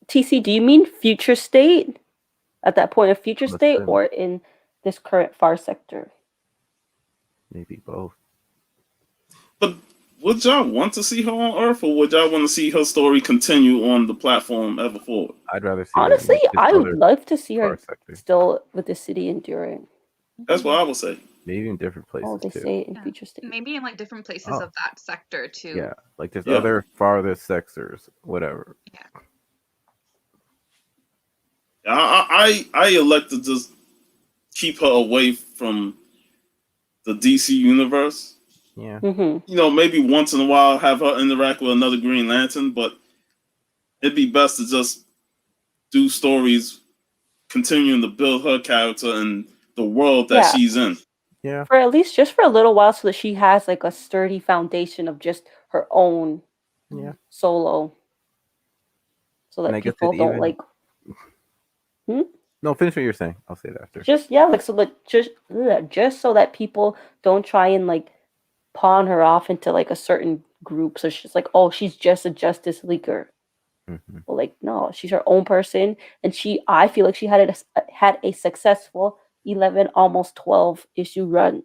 TC, do you mean Future State? At that point of Future I'm State assuming. or in this current Far Sector? Maybe both. But would y'all want to see her on Earth, or would y'all want to see her story continue on the platform ever forward? I'd rather see. her in, Honestly, like, this I would other love to see her Far Sector. still with the city enduring. That's what I would say. Maybe in different places Oh, they too. say it in Yeah. Future State. Maybe in like different places Oh. of that sector too. Yeah, like there's Yeah. other farthest sectors, whatever. I elect to just keep her away from the DC universe. Yeah. Mm-hmm. You know, maybe once in a while have her interact with another Green Lantern, but it'd be best to just do stories continuing to build her character and the world that Yeah. she's in. Yeah. For at least just for a little while so that she has like a sturdy foundation of just her own Yeah. solo. So And that I guess people it don't even- like No, finish what you're saying. I'll say it after. just like so that just so that people don't try and like pawn her off into like a certain group. So she's like, oh, she's just a Justice Leaguer. Mm-hmm. Well, like no, she's her own person, and I feel like she had a successful 11, almost 12 issue run.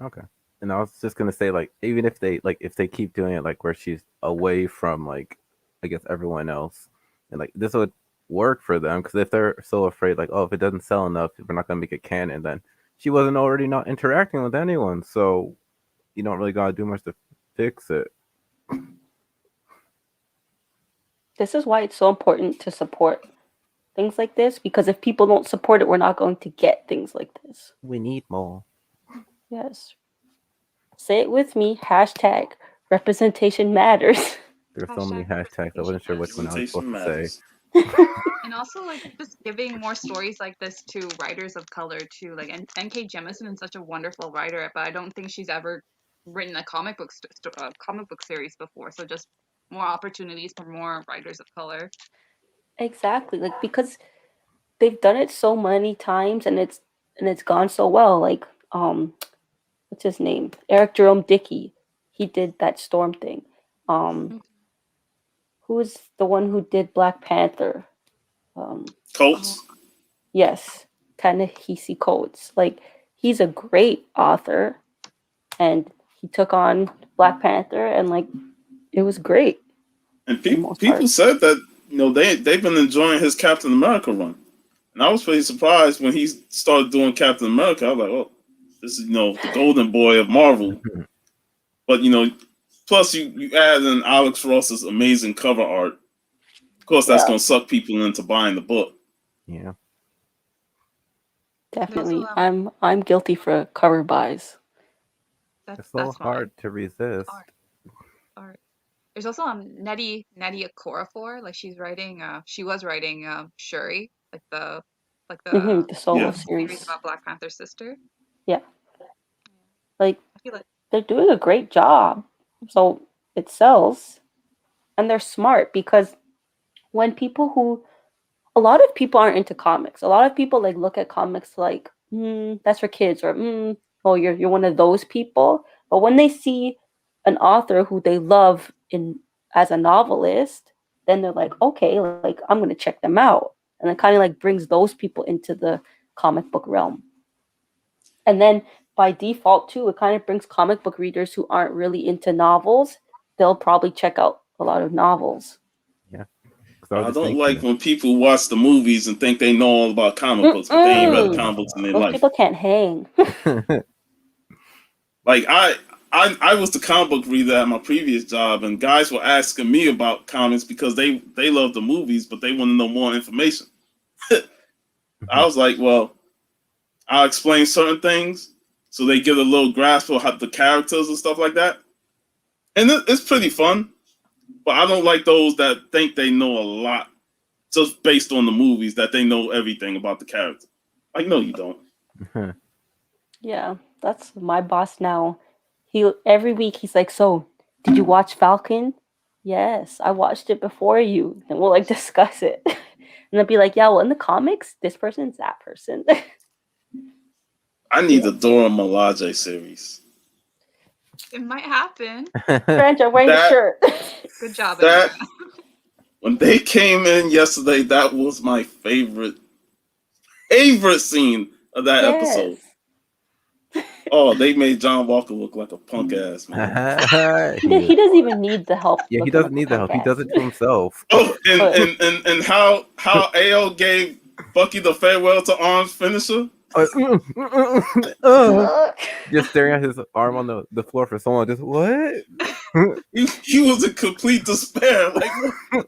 Okay. And I was just gonna say, like, even if they keep doing it, like, where she's away from, like, I guess everyone else, and like this would work for them, because if they're so afraid, like, oh, if it doesn't sell enough, we're not gonna make it canon, then she wasn't already not interacting with anyone, so you don't really gotta do much to fix it. This is why it's so important to support things like this, because if people don't support it, we're not going to get things like this. We need more. Yes. Say it with me. Hashtag representation matters. There's so many hashtags. I wasn't sure which one I was supposed Representation to say. matters. And also, like, just giving more stories like this to writers of color too. Like, and N.K. Jemisin is such a wonderful writer, but I don't think she's ever written a comic book series before. So just more opportunities for more writers of color. Exactly. Like, because they've done it so many times and it's gone so well. Like, what's his name? Eric Jerome Dickey. He did that Storm thing. Who is the one who did Black Panther? Colts. Yes, Ta-Nehisi Coates. Like, he's a great author, and he took on Black Panther, and like, it was great. And for the most people part. said that they've been enjoying his Captain America run, and I was pretty surprised when he started doing Captain America. I was like, oh, this is the golden boy of Marvel. But plus you add in Alex Ross's amazing cover art. Of course, that's Yeah. going to suck people into buying the book. Yeah. Definitely. Also, I'm guilty for cover buys. It's so that's hard to resist. art. There's also Nettie Okorafor. Like, she was writing Shuri, like the The solo Yeah. series series. about Black Panther's sister. Yeah. Like, I feel like they're doing a great job. So it sells. And they're smart, because when a lot of people aren't into comics. A lot of people like look at comics like, that's for kids, or oh, you're one of those people. But when they see an author who they love in as a novelist, then they're like, okay, like I'm gonna check them out. And it kind of like brings those people into the comic book realm. And then by default too, it kind of brings comic book readers who aren't really into novels. They'll probably check out a lot of novels. Yeah. 'Cause I was I just don't thinking like that. when people watch the movies and think they know all about comic books, but they ain't read Mm-mm. comic books in their Those life. people can't hang. Like I was the comic book reader at my previous job, and guys were asking me about comics because they love the movies, but they want to know more information. I was like, well, I'll explain certain things so they get a little grasp of how the characters and stuff like that, and it's pretty fun. But I don't like those that think they know a lot just based on the movies, that they know everything about the character. Like, no, you don't. Yeah, that's my boss now. He every week he's like, "So, did you watch Falcon?" "Yes, I watched it before you." Then we'll like discuss it. And they'll be like, "Yeah, well, in the comics, this person's that person." I need a Dora Milaje series. it might happen. French, I'm wearing the That shirt. Good job, that Andrea. when they came in yesterday, that was my favorite scene of that episode. Yes. Oh, they made John Walker look like a punk ass man. He doesn't even need the help Yeah, he looking doesn't like a need the punk help. He ass. does it to himself. Oh, But- and how AO gave Bucky the farewell to arms finisher. Just staring at his arm on the floor for so long. Just what? He was in complete despair. Like,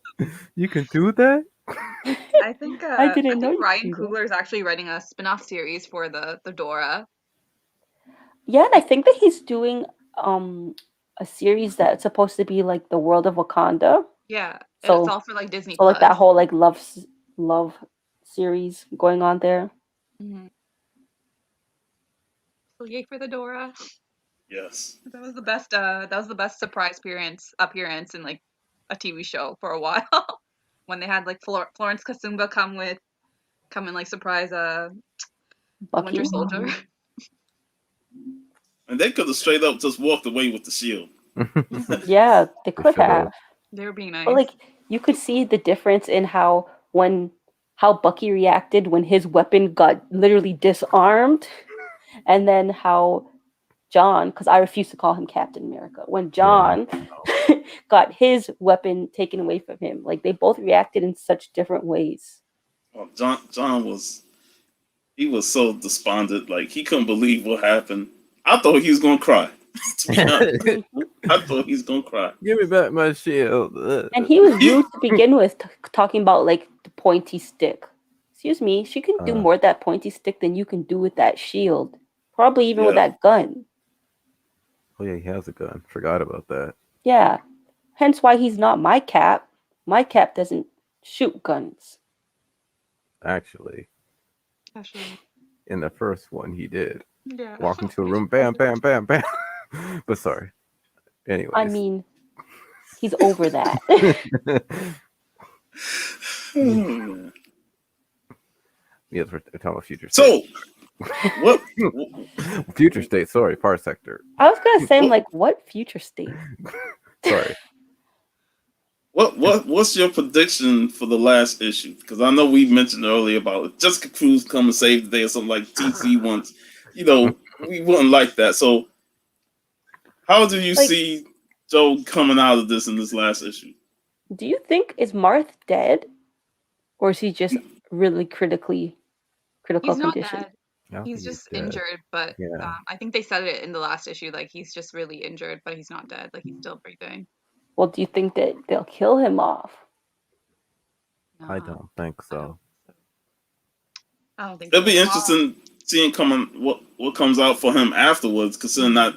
You can do that? I think I didn't know you Ryan could do that. Coogler is actually writing a spin-off series for the Dora. Yeah, and I think that he's doing a series that's supposed to be like the world of Wakanda. Yeah, and So- it's all for like Disney So like Plus. that whole like love series going on there. Mhm. So yay for the Dora. yes. That was the best. That was the best surprise appearance in like a TV show for a while. When they had like Florence Kasumba come and like surprise Bucky. Winter Soldier. And they could have straight up just walked away with the shield. Yeah, they They could should've. have. They were being nice. But like you could see the difference in how when how Bucky reacted when his weapon got literally disarmed, and then how John, because I refuse to call him Captain America, when John got his weapon taken away from him, like they both reacted in such different ways. Well, John was so despondent, like he couldn't believe what happened. I thought he was gonna cry. To be honest, I thought he was gonna cry. Give me back my shield. And he was rude to begin with, talking about like the pointy stick. Excuse me, she can do more with that pointy stick than you can do with that shield. Probably even with that gun. Oh yeah, he has a gun. Forgot about that. Yeah. Hence why he's not my Cap. My Cap doesn't shoot guns. Actually, in the first one, he did. Walk into a room, bam, bam, bam, bam. But sorry. Anyways. I mean, he's over that. Yes, we're talking about future state. So, what? Future state, sorry, Far Sector. I was going to say, I'm like, what future state? Sorry. What's your prediction for the last issue? Because I know we mentioned earlier about Jessica Cruz come and save the day or something like TC once. You know, we wouldn't like that. So, how do you see Joe coming out of this in this last issue? Do you think is Marth dead, or is he just really critical condition? Not dead. He's just injured, but I think they said it in the last issue. Like he's just really injured, but he's not dead. Like he's still breathing. Well, do you think that they'll kill him off? I don't think so. I don't think it'll be interesting seeing what comes out for him afterwards, considering that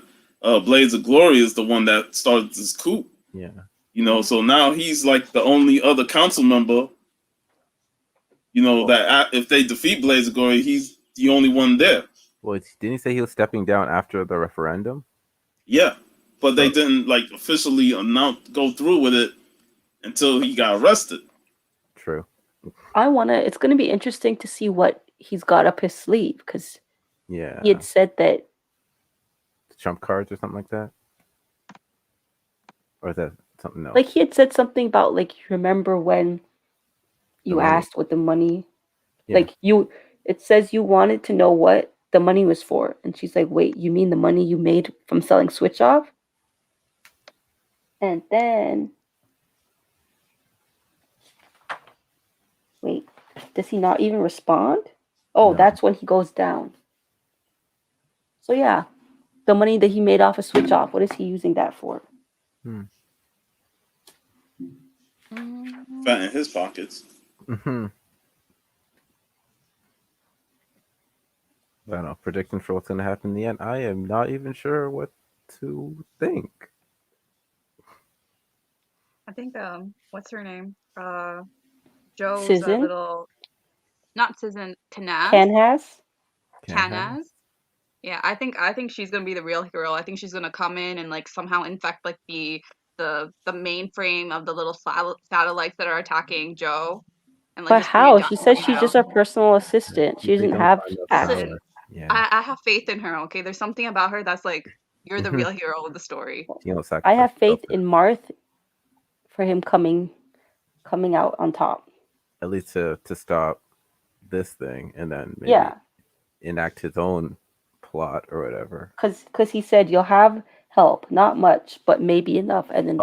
Blades of Glory is the one that started this coup. Yeah. You know, so now he's like the only other council member, you know, that if they defeat Blades of Glory, he's the only one there. Well, didn't he say he was stepping down after the referendum? Yeah, but they didn't like officially go through with it until he got arrested. True. It's going to be interesting to see what he's got up his sleeve, because he had said that trump cards or something like that, or is that something else? Like he had said something about like, remember when you asked what the money, it says you wanted to know what the money was for, and she's like, wait, you mean the money you made from selling Switch Off? And then wait, does he not even respond? Oh, no. That's when he goes down. So yeah, the money that he made off of Switch Off, what is he using that for? Fat in his pockets. Mm-hmm. I don't know. Prediction for what's going to happen in the end. I am not even sure what to think. I think what's her name? Joe's Susan? not Susan, Kanaz. Kanaz. Yeah, I think she's gonna be the real hero. I think she's gonna come in and like somehow infect like the mainframe of the little satellites that are attacking Joe. And, like, but how? She says she's just a personal assistant. She doesn't have access. Yeah. I have faith in her. Okay, there's something about her that's like, you're the real hero of the story. I have faith in Marth for him coming out on top. At least to stop this thing, and then maybe enact his own plot or whatever. Because he said you'll have help, not much, but maybe enough, and then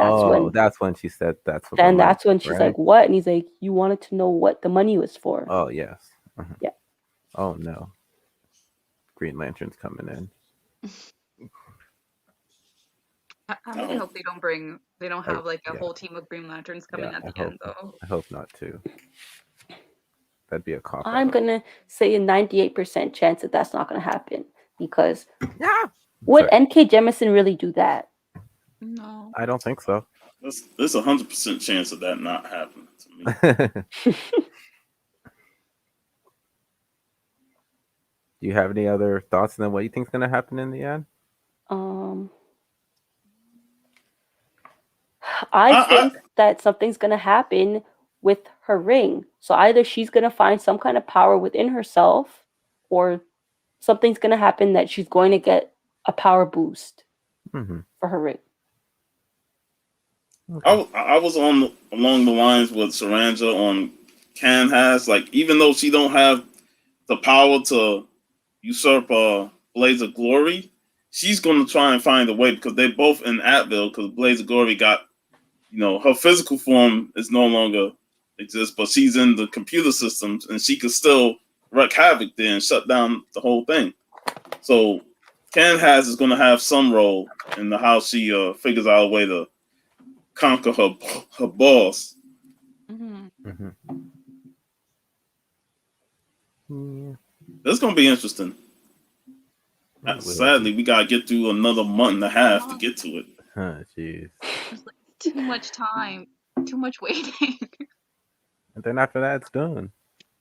that's when she said that's what. Then that's when she's like, "What?" And he's like, "You wanted to know what the money was for." Oh yes. Uh-huh. Yeah. Oh no. Green Lantern's coming in. I really hope they don't have like a whole team of Green Lanterns coming at the end though. I hope not too. That'd be a cop. I'm gonna say a 98% chance that that's not gonna happen, because would N.K. Jemisin really do that? No, I don't think so. There's 100% chance of that not happening to me. Do you have any other thoughts on what you think is going to happen in the end? I think that something's going to happen with her ring. So either she's going to find some kind of power within herself, or something's going to happen that she's going to get a power boost for her ring. Okay. I was along the lines with Saranja on Can has. Like, even though she don't have the power to usurp Blaze of Glory, she's gonna try and find a way because they're both in Atville. Because Blaze of Glory got, her physical form is no longer exists, but she's in the computer systems and she could still wreak havoc there and shut down the whole thing. So Can has is gonna have some role in how she figures out a way to conquer her boss. Mhm. Yeah. That's gonna be interesting. It will Sadly, be. we gotta get through another month and a half to get to it. Jeez. It's like too much time, too much waiting. And then after that, it's done.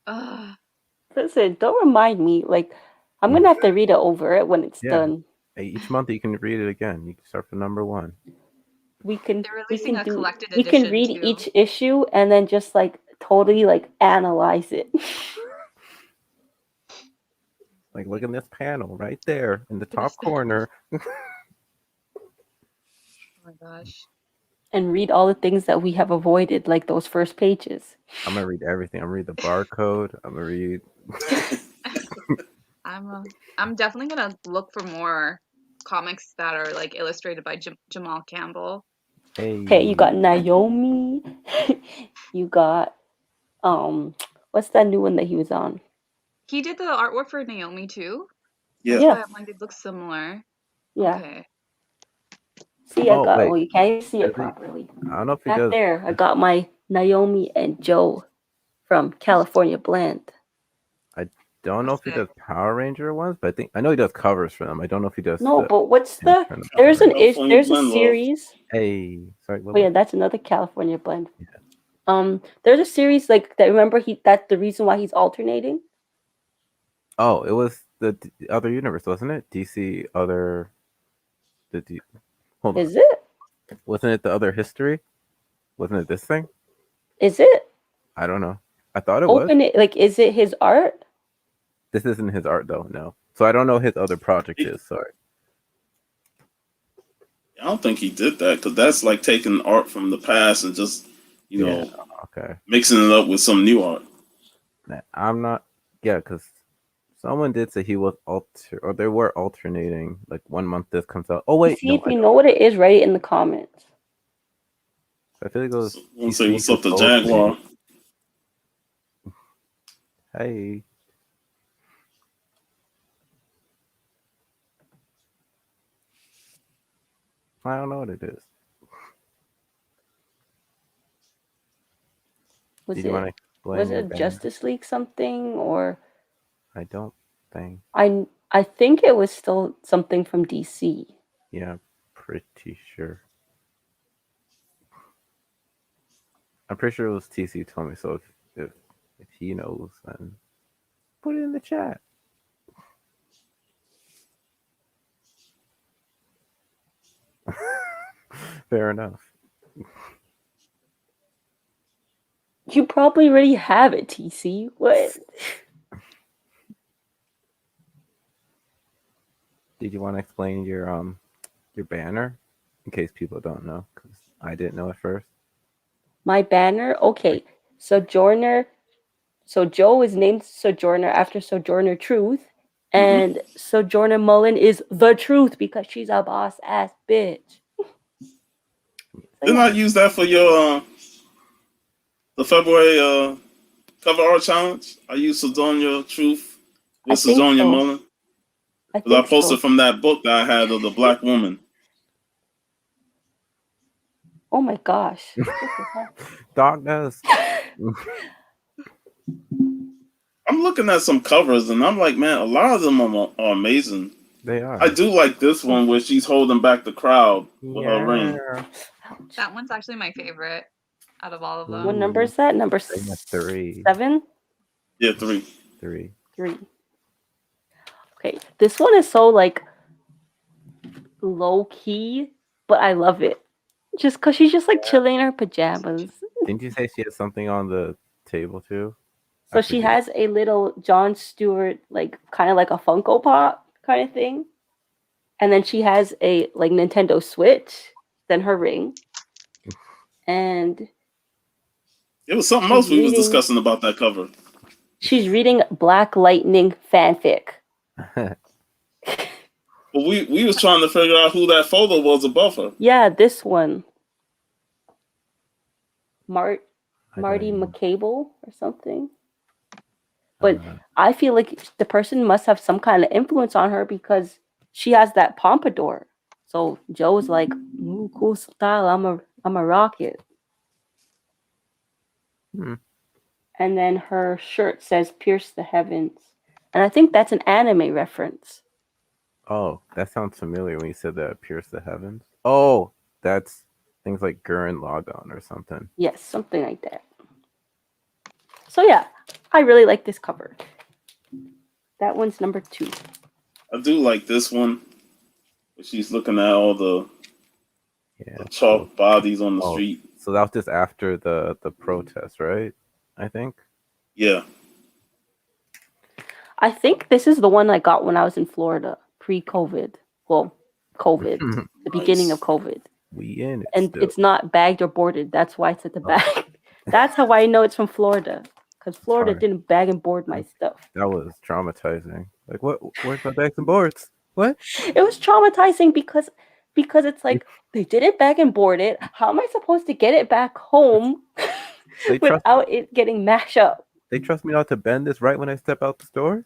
Ugh. Listen, don't remind me. Like, I'm gonna have to read it over it when it's Yeah. done. Each month you can read it again. You can start from number 1. We can They're we releasing can a do collected we can edition read too. each issue and then just like totally like analyze it. Like, look in this panel right there in the Look at this top corner. Oh my gosh. And read all the things that we have avoided, like those first pages. I'm gonna read everything. I'm gonna read the barcode. I'm gonna read. I'm definitely gonna look for more comics that are like illustrated by Jamal Campbell. Okay, you Hey, got Naomi. You got what's that new one that he was on? He did the artwork for Naomi too. Yeah. That's Yeah, why I'm like, it looks similar. yeah. Okay. See, I oh got. wait, Oh, you can't even see it does he? properly. I don't know if he Back does. there, I got my Naomi and Joe from California Blend. I don't know if he Sick. does Power Ranger ones, but I know he does covers for them. I don't know if he does No, the but what's him the? from the Power There's Ranger. California there's a blend love. series. Hey, sorry, what Oh yeah, was? that's another California Blend. There's a series like that. Remember, that's the reason why he's alternating. Oh, it was the other universe, wasn't it? DC other. Hold on, Is it? wasn't it the other history? Wasn't it this thing? Is it? I don't know. I thought it was. Open it. Like, is it his art? This isn't his art though. No, so I don't know his other project is. Sorry. I don't think he did that because that's like taking art from the past and just, Yeah. Okay. mixing it up with some new art. I'm not. Yeah, because someone did say he was or they were alternating. Like 1 month this comes out. Oh wait, See no, if I you don't. know what it is. Write it in the comments. I feel like it was So, I want to say DC what's up to supposedly. Jaguar. Hey, I don't know what it is. Was Did you want to it explain your a banner? Justice League something or I don't think. I think it was still something from DC. Yeah, pretty sure. I'm pretty sure it was TC told me. So if he knows, then put it in the chat. Fair enough. You probably already have it, TC. What? Did you want to explain your banner in case people don't know? Because I didn't know at first. My banner? Okay. Sojourner. So Joe is named Sojourner after Sojourner Truth. And Sojourner Mullen is the truth because she's a boss ass bitch. Didn't I use that for your the February cover art challenge? I used Sedonia Truth I with think Sedonia so. Mullen. I Because I think posted so. from that book that I had of the black woman. Oh my gosh. What the hell? Dog knows. I'm looking at some covers and I'm like, man, a lot of them are amazing. They are. I do like this one where she's holding back the crowd with her ring. Ouch. That one's actually my favorite out of all of them. What number is that? Number Thing at 3. 7? Yeah, 3. 3. 3. Okay. This one is so like low key, but I love it. Just because she's just like chilling in her pajamas. Didn't you say she has something on the table too? So she has a little Jon Stewart, like kind of like a Funko Pop kind of thing. And then she has a like Nintendo Switch, then her ring. And It was something She's else we was reading. discussing about that cover. She's reading Black Lightning fanfic. But we was trying to figure out who that photo was above her. Yeah, this one. I don't Marty even- McCable or something. I But don't know. I feel like the person must have some kind of influence on her because she has that pompadour. So Joe's like, "Ooh, cool style. I'm a rocket." Hmm. And then her shirt says "Pierce the Heavens," and I think that's an anime reference. Oh, that sounds familiar when you said that. Pierce the heavens. Oh, that's things like Gurren Lagann or something. Yes, something like that. So yeah, I really like this cover. That one's number 2. I do like this one. She's looking at all the Yeah. chalk bodies on the Oh, street. so that was just after the protest, right? I think. Yeah. I think this is the one I got when I was in Florida pre-COVID. Well, COVID, the beginning of COVID. We in it. And still. it's not bagged or boarded. That's why it's at the Oh. back. That's how I know it's from Florida. Because Florida Sorry. didn't bag and board my stuff. That was traumatizing. Like, what? Where's my bags and boards? What? It was traumatizing because it's like they didn't bag and board it. How am I supposed to get it back home They trust. without it getting mashed up? They trust me not to bend this right when I step out the store.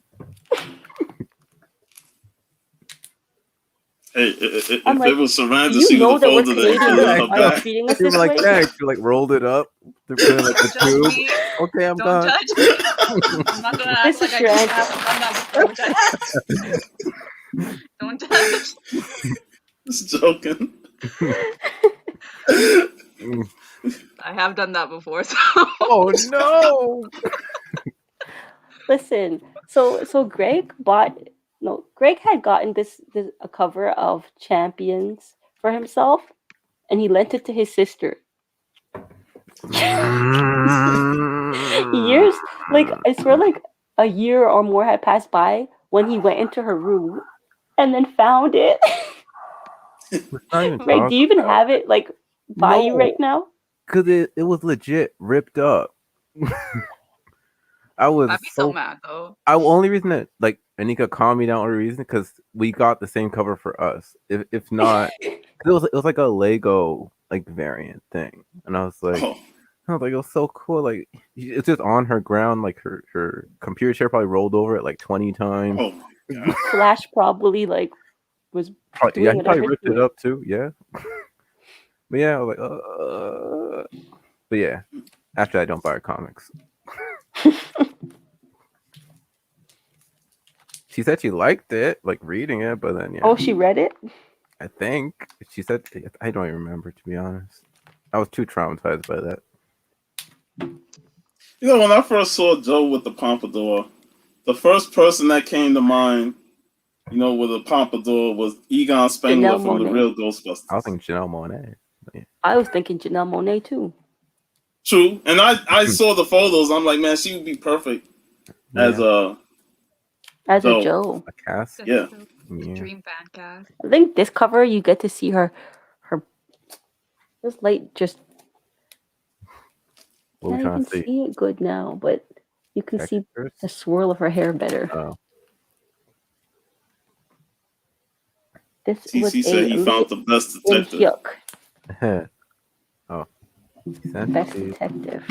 Hey, if I'm like, it was Sarandon, you she know would have that we're folded it and put it in Canadian. her Are you bag. treating us They this were like way? that. You like rolled it up. They put it in like the Don't judge tube. me. Okay, I'm Don't done. judge me. I'm not gonna act This like is I your haven't done that before. Don't judge. Just joking. I have done that before. So. Oh no! Listen, so Greg had gotten this a cover of Champions for himself, and he lent it to his sister. Years, like I swear, like a year or more had passed by when he went into her room and then found it. Let's not even Greg, talk do you even about have it like by you right now? Because it was legit ripped up. I was I'd be so mad though. only reason that like Anika calmed me down or reason because we got the same cover for us. If not, 'cause it was like a Lego like variant thing, and I was like, Oh, it was so cool. Like it's just on her ground, like her computer chair probably rolled over it like 20 times. oh my God. Flash probably like was doing Yeah, he probably whatever. ripped it up too. Yeah, but yeah, I was like, but yeah, after that, I don't buy her comics. She said she liked it, like reading it, but then yeah. Oh, she read it? I think she said I don't even remember, to be honest. I was too traumatized by that. You know, when I first saw Joe with the pompadour, the first person that came to mind, you know, with a pompadour was Egon Spengler Janelle from the Monáe. Real Ghostbusters. I was thinking Janelle Monáe. Yeah. I was thinking Janelle Monáe too. True, and I saw the photos. I'm like, man, she would be perfect as Yeah. a Joe. Joe. A cast. Yeah. Yeah. Dream fan cast. I think this cover you get to see her this light just What we can't trying even to see? see it good now, but you can see Textures? the swirl of her hair better. Oh. This was TC said a he found the best detective. yuck. Oh. Best Sensitive. detective.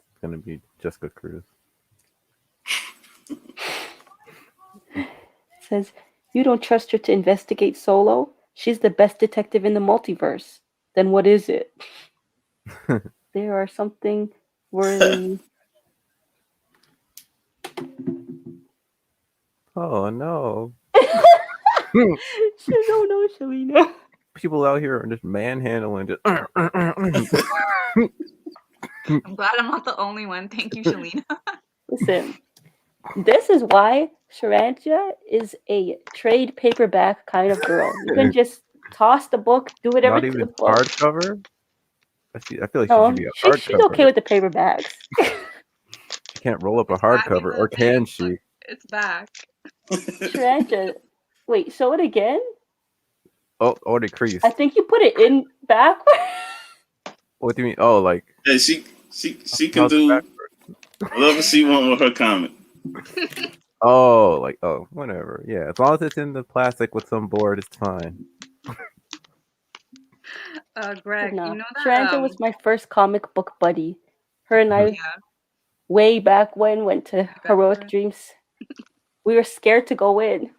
It's gonna be Jessica Cruz. It says, you don't trust her to investigate solo? She's the best detective in the multiverse. Then what is it? There are something worthy. Oh no. No, Shalina. People out here are just manhandling just I'm glad I'm not the only one. Thank you, Shalina. Listen, this is why Sharanja is a trade paperback kind of girl. You can just toss the book, do whatever not to even the book. hardcover. I feel like she No, should be a hardcover. she's okay with the paperbacks. She can't roll up a It's back in hardcover, the or thing. can she? It's back. Sharanja, wait, show it again? or I decreased. think you put it in back. What do you mean? Oh, like Hey, she can how's it do backwards? whatever she want with her comment. Oh, like whatever. Yeah, as long as it's in the plastic with some board, it's fine. But Greg, you no, know that Sharanja was my first comic book buddy. Her and I, yeah, way back when, went to back Heroic when, Dreams. We were scared to go in.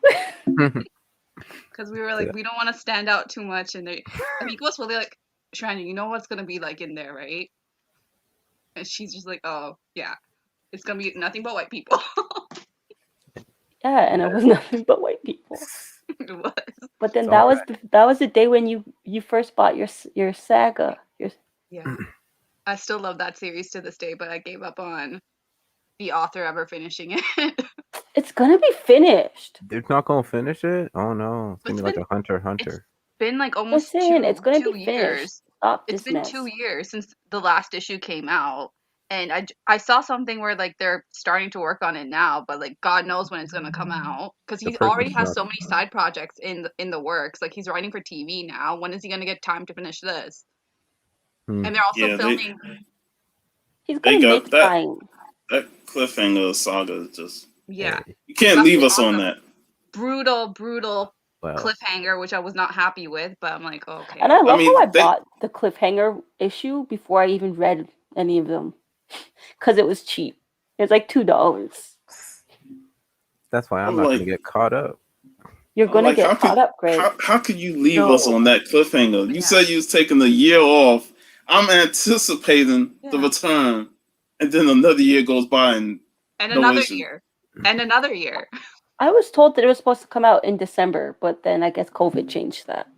because we were like, we don't want to stand out too much, and Amigos were like, Shania, you know what's gonna be like in there, right? And she's just like, oh yeah, it's gonna be nothing but white people. Yeah, and it was nothing but white people. It was. But then It's all right. that was the day when you first bought your saga. Yeah, I still love that series to this day, but I gave up on the author ever finishing it. It's gonna be finished. They're not gonna finish it. Oh no, it's gonna It's be like been a Hunter x it's Hunter. been like almost Listen, it's gonna be two finished. years. Stop It's this been 2 mess. years since the last issue came out, and I saw something where like they're starting to work on it now, but like God knows when it's gonna come out because The he already person's has not. so many side projects in the works. Like he's writing for TV now. When is he gonna get time to finish this? Hmm. And they're also Yeah, filming. He's they gonna got make time. that cliffhanger saga is just Yeah, Hey, you can't leave left us on on the that. brutal well, cliffhanger, which I was not happy with. But I'm like, And I okay. I love how I mean, they bought the cliffhanger issue before I even read any of them because it was cheap. It's like $2. that's why I'm I'm not gonna like get caught up. You're I'm gonna like get caught up, Greg. how could you leave us No, on that cliffhanger? You Yeah, said you was taking a year off. I'm anticipating the yeah. return, and then another year goes by and And no another issue. year, and another year. I was told that it was supposed to come out in December, but then I guess COVID changed that.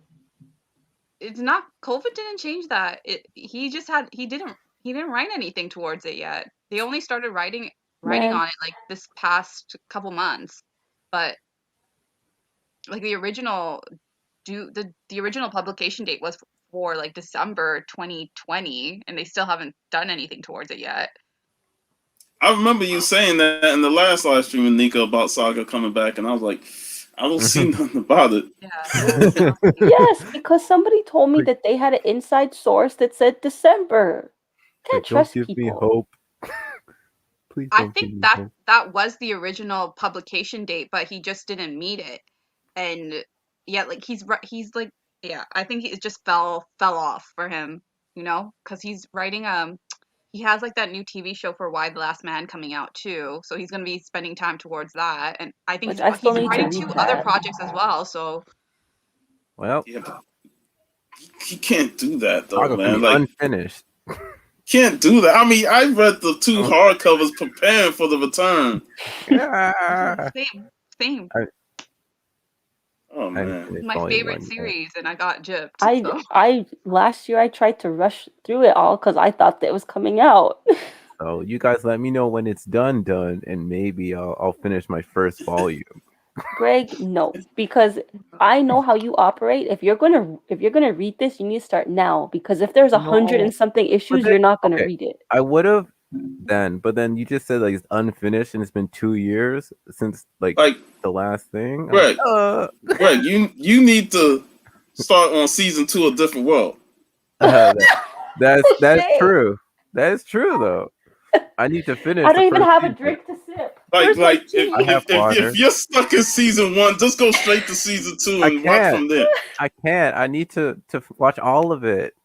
It's not COVID didn't change that. He just had he didn't write anything towards it yet. They only started writing Man, on it like this past couple months. But like the original the original publication date was for like December 2020, and they still haven't done anything towards it yet. I remember you saying that in the last live stream with Nika about Saga coming back, and I was like, I don't see nothing about it. Yeah, I don't see it. yes, because somebody told me like, that they had an inside source that said December. Can't don't trust give me people. hope. Please I don't give think me that hope. that was the original publication date, but he just didn't meet it. And yeah, like he's like yeah, I think it just fell off for him, you know, because he's writing he has like that new TV show for Why the Last Man coming out too, so he's gonna be spending time towards that, and I think Which I still he's need to writing read two other that. projects as well. So Well, Yeah, but he can't do that though, Saga can man. be Like, unfinished. can't do that. I mean, I read the two Oh, hardcovers preparing for the return. yeah. same. I, Oh I man, finished My volume favorite one yet. series, and I got gypped. I So I last year I tried to rush through it all because I thought that it was coming out. So you guys let me know when it's done, and maybe I'll finish my first volume. Greg, no, because I know how you operate. If you're gonna read this, you need to start now because if there's 100 No, and something but issues, then you're not gonna okay, read it. I would have then, but then you just said like it's unfinished and it's been 2 years since like like the last thing. I'm like, Greg, Greg, you need to start on season 2 of Different World. uh, It's a that's shame. true. That is true though. I need to finish I the don't even first have a season. drink to sip. Like Where's my like I tea? have if water. you're stuck in season 1, just go straight to season 2 I and watch can't. from there. I can't. I need to watch all of it.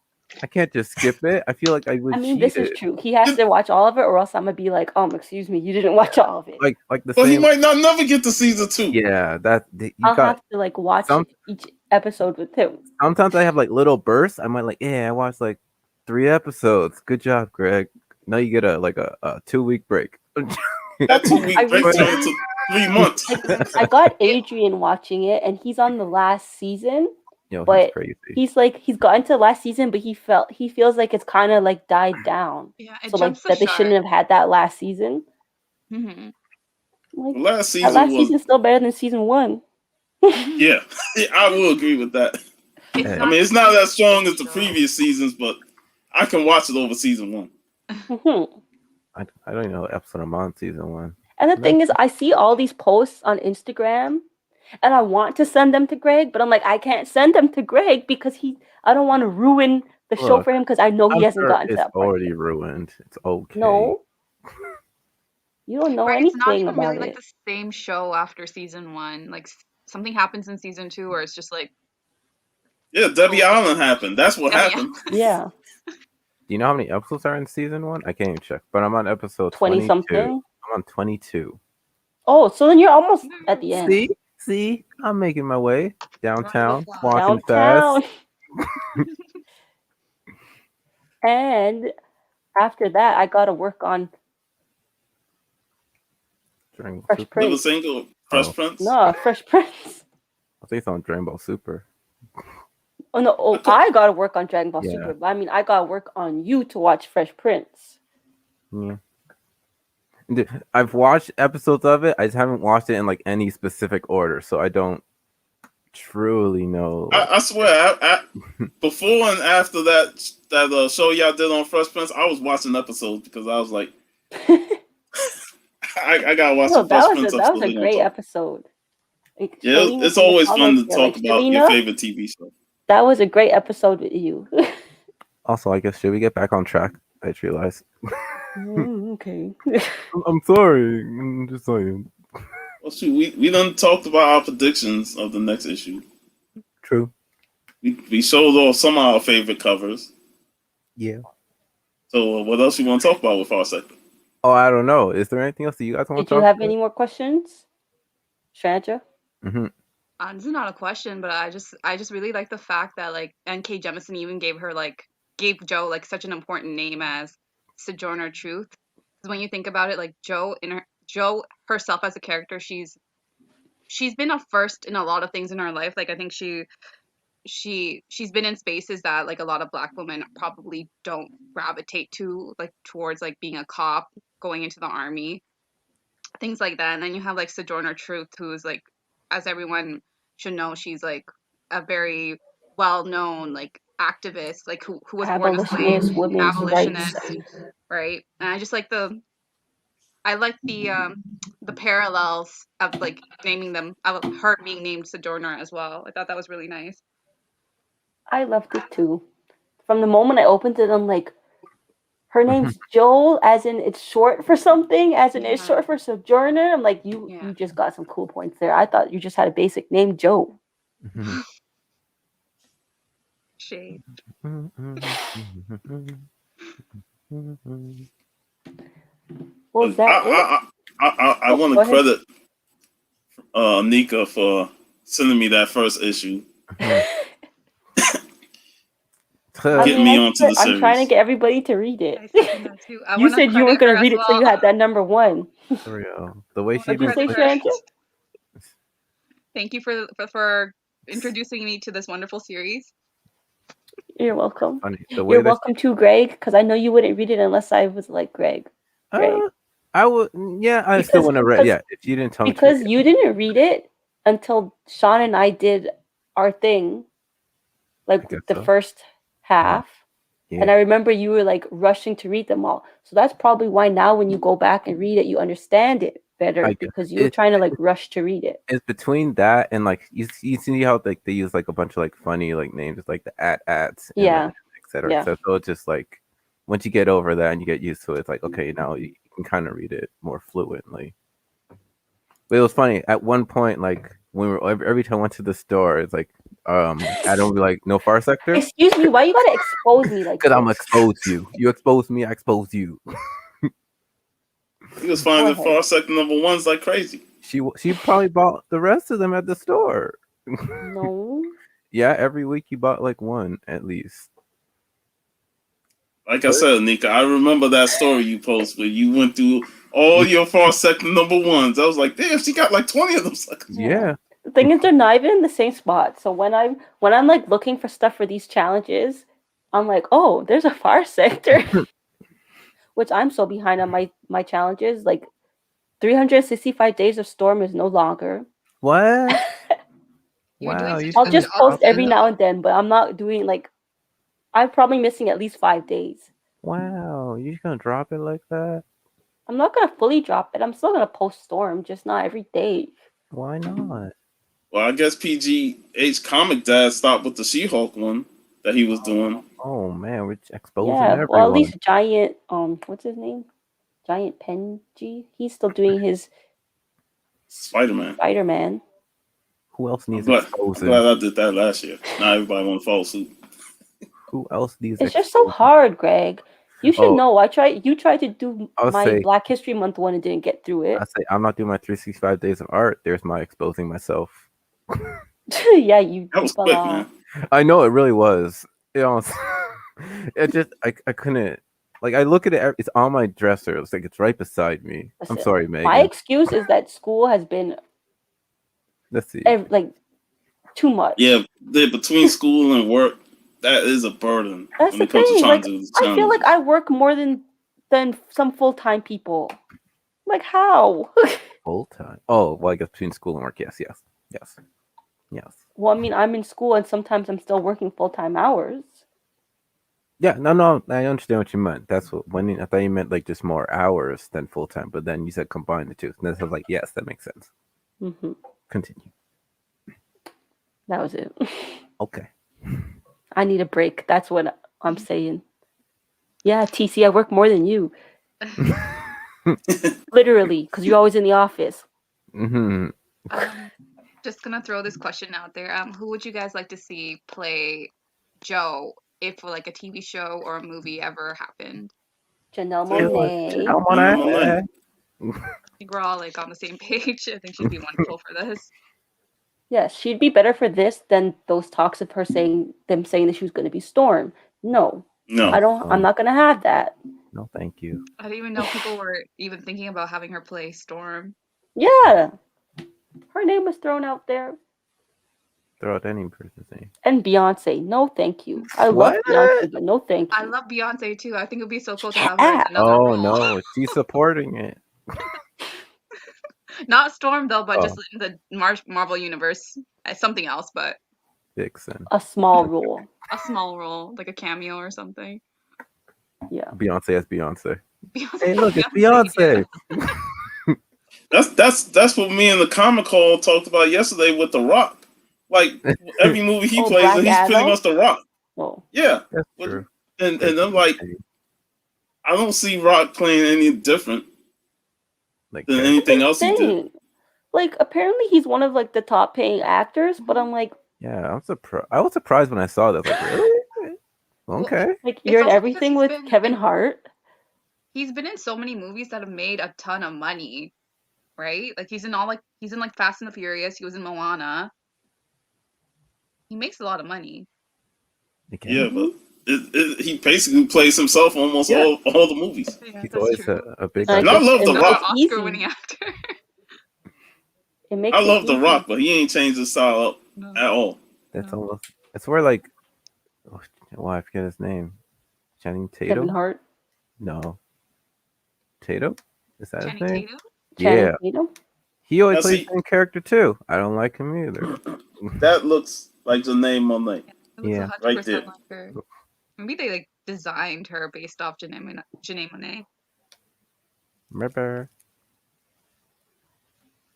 I can't just skip it. I feel like I I would mean, cheat this is it. true. He has to watch all of it, or else I'm gonna be like, excuse me, you didn't watch all of it. Like the But he same. might not never get to season 2. Yeah, you I'll got have to like watch some. each episode with him. Sometimes I have like little bursts. I might like, yeah, I watched like 3 episodes. Good job, Greg. Now you get a 2 week break. That yeah, 2 week break turned into 3 months. I got Adrian watching it, and he's on the last season. Yo, he's But crazy. he's gotten to the last season, but he feels like it's kind of like died down. yeah, it So like jumps the that they shark. shouldn't have had that last season. Hmm. Like The last that season last was season's still better than season 1. yeah, I will agree with that. It's Hey, I not mean, the it's not same as strong as the show. previous seasons, but I can watch it over season 1. Mhm. I don't even know what episode I'm on season 1. And the That's thing is, I see all these posts on Instagram, and I want to send them to Greg, but I'm like, I can't send them to Greg because I don't want to ruin the show Look, for him because I know he I'm hasn't sure gotten to it's that part already yet. ruined. It's okay. No, you don't know Right, it's not anything even really about like it. the same show after season 1. Like something happens in season 2 where it's just like Yeah, Debbie totally Allen changed. happened. That's what Debbie happened. Yeah, Do you know how many episodes are in season 1? I can't even check, but I'm on episode 20 22. something. I'm on 22. Oh, so then you're almost at the end. See, I'm making my way downtown, fly. walking fast. Downtown. And after that, I gotta work on Dragon Ball Fresh Super. Never Prince. single Oh, Fresh Prince. No, Fresh Prince. I think it's on Dragon Ball Super. Oh no, I oh, could, I gotta work on Dragon Ball Yeah. Super. But I mean, I gotta work on you to watch Fresh Prince. Yeah. I've watched episodes of it. I just haven't watched it in like any specific order, so I don't truly know. Like, I swear, before and after that show y'all did on Fresh Prince, I was watching episodes because I was like, I gotta watch No, the Fresh Prince that was episode a they gonna great talk. episode. Like Yeah, Selena it's being always all fun like to yeah, like talk about your Selena. favorite TV show. That was a great episode with you. also, I guess should we get back on track? I just realized. Okay. I'm sorry. I'm just saying. Well, shoot, we done talked about our predictions of the next issue. True. We showed off some of our favorite covers. Yeah. So what else you want to talk about with our sector? Oh, I don't know. Is there anything else that you guys want Did to you talk have about? any more questions, Shanja? Mm-hmm. This is not a question, but I just really like the fact that like N.K. Jemisin even gave Joe like such an important name as Sojourner Truth. Because when you think about it, like Joe herself as a character, she's been a first in a lot of things in her life. Like I think she's been in spaces that like a lot of Black women probably don't gravitate to, like towards like being a cop, going into the army, things like that. And then you have like Sojourner Truth, who's like, as everyone should know, she's like a very well known like activist, like who was born a slave, Abolitionist, women's rights. abolitionist, right? And I just like the parallels of like naming them, of her being named Sojourner as well. I thought that was really nice. I loved it too. From the moment I opened it, I'm like, her name's Joel, as in it's short for something, as in it's Yeah. short for Sojourner. I'm like, Yeah. you just got some cool points there. I thought you just had a basic name, Joe. Shade. Was that it? I Oh, want go to ahead. credit Nika for sending me that first issue. I Get mean, me onto the I'm trying to series. get everybody to read it. I second that too. I You want to said you credit weren't going her to as read it, so well. you had that number one. For real. The way I she wanna What'd you even say, credit her. Shanja? Thank you for introducing me to this wonderful series. You're welcome. funny. The way You're that welcome too, Greg, because I know you wouldn't read it unless I was like Greg. Greg. I would. Yeah, I still want to read. Yeah, if you didn't tell me to Because read you didn't read it until Sean and I did our thing, I like guess the so. first half. Yeah. And I remember you were like rushing to read them all. So that's probably why now when you go back and read it, you understand it better I guess because you were trying to like rush to read it. it's between that and like you see how like they use like a bunch of like funny like names like the ads and Yeah. then et cetera, Yeah. et cetera. So it's just like once you get over that and you get used to it, it's like okay, now you can kind of read it more fluently. But it was funny at one point, like when we were every time I went to the store, it's like I don't be like no far sector Excuse me, why you gotta expose me like because I'm this? expose you. You expose me, I expose you. He was Go finding ahead. far sector number ones like crazy. She probably bought the rest of them at the store. No. Yeah, every week you bought like one at least. Like I said, Nika, I remember that story you posted where you went through all your far sector number ones. I was like, damn, she got like 20 of them suckers. Yeah. The thing is, they're not even in the same spot. So when I'm like looking for stuff for these challenges, I'm like, oh, there's a far sector, which I'm so behind on my challenges. Like 365 days of storm is no longer. What? You're doing Wow, such you a I'll good just job post with it, every now though. and then, but I'm not doing like I'm probably missing at least 5 days. Wow, you just gonna drop it like that? I'm not gonna fully drop it. I'm still gonna post storm, just not every day. Why not? Well, I guess PGH Comic Dad stopped with the She-Hulk one that he was doing. Oh man, we're exposing Yeah, well, at everyone. least Giant, what's his name? Giant Penji. He's still doing his Spider-Man. Spider-Man. Who else I'm needs glad, I'm exposing? glad I did that last year. Now everybody want to follow suit. Who else needs It's just so exposing? hard, Greg. You should Oh, know. You tried to do I'll my say, Black History Month one and didn't get through I it. say, I'm not doing my 365 days of art. There's my exposing myself. Yeah, you That was fell quick, off. man. I know it really was. You know, it just I couldn't. Like I look at it, it's on my dresser. It's like it's right beside me. I'm Listen, sorry, my Megan. excuse is that school has been Let's see. like too much. Yeah, between school and work, that is a burden That's when the it comes to thing. trying Like, to do the I feel like challenges. I work more than some full-time people. Like, how? Full time. Oh, well, I guess between school and work. Yes, yes, yes, yes. Well, I mean, I'm in school and sometimes I'm still working full-time hours. Yeah, no. I understand what you meant. That's what I thought you meant like just more hours than full time. But then you said combine the two. And then I was like, yes, that makes sense. Hmm. Continue. That was it. Okay. I need a break. That's what I'm saying. Yeah, TC, I work more than you. Literally, because you're always in the office. Hmm. Just gonna throw this question out there. Who would you guys like to see play Joe if like a TV show or a movie ever happened? Janelle Taylor- Monae. Janelle Monae. I think we're all like on the same page. I think she'd be wonderful for this. Yeah, she'd be better for this than those talks of her saying that she was going to be Storm. No, No, I'm not going to have that. No, thank you. I didn't even know people were even thinking about having her play Storm. Yeah, her name was thrown out there. Throw out any person's name. And Beyonce, no, thank you. I love What? Beyonce, but no, thank you. I love Beyonce too. I think it'd be so cool to have Shut her in up. another Oh role. no, she's supporting it. Not Storm though, but Oh. just in the Marvel universe as something else, but Vixen. A small role. a small role, like a cameo or something. Yeah. Beyonce as Beyonce. Beyonce. Hey, look, it's Beyonce. that's what me and the Comic Call talked about yesterday with The Rock. Like every movie he Oh, plays, Black he's Adam? pretty much The Rock. Oh, Yeah, That's What- true. and I'm like, I don't see Rock playing any different Like than character. anything else he did. thing. Like, apparently he's one of like the top paying actors, but I'm like, Yeah, I'm surprised. I was surprised when I saw that. Like, really? Okay. like you're in also because everything he's with been Kevin in- Hart. He's been in so many movies that have made a ton of money, right? Like he's in like Fast and the Furious. He was in Moana. He makes a lot of money. Again. Yeah, but he basically plays himself almost Yeah. all the movies. Yeah, He's that's always true. a big. I And I guess love it The makes Rock. it easy. Oscar-winning actor. It makes I it love The easy. Rock, but he ain't changed his style up No. at all. That's almost. It's where like. Oh, I forget his name. Channing Kevin Tatum. Hart. No. Tatum. Is that Channing his name? Tatum. Channing Yeah. Tatum. He always Now, plays see- the same character too. I don't like him either. That looks like Janelle Monae. It looks Yeah. 100% Right there. like her. Maybe they like designed her based off Janelle Monae. Remember?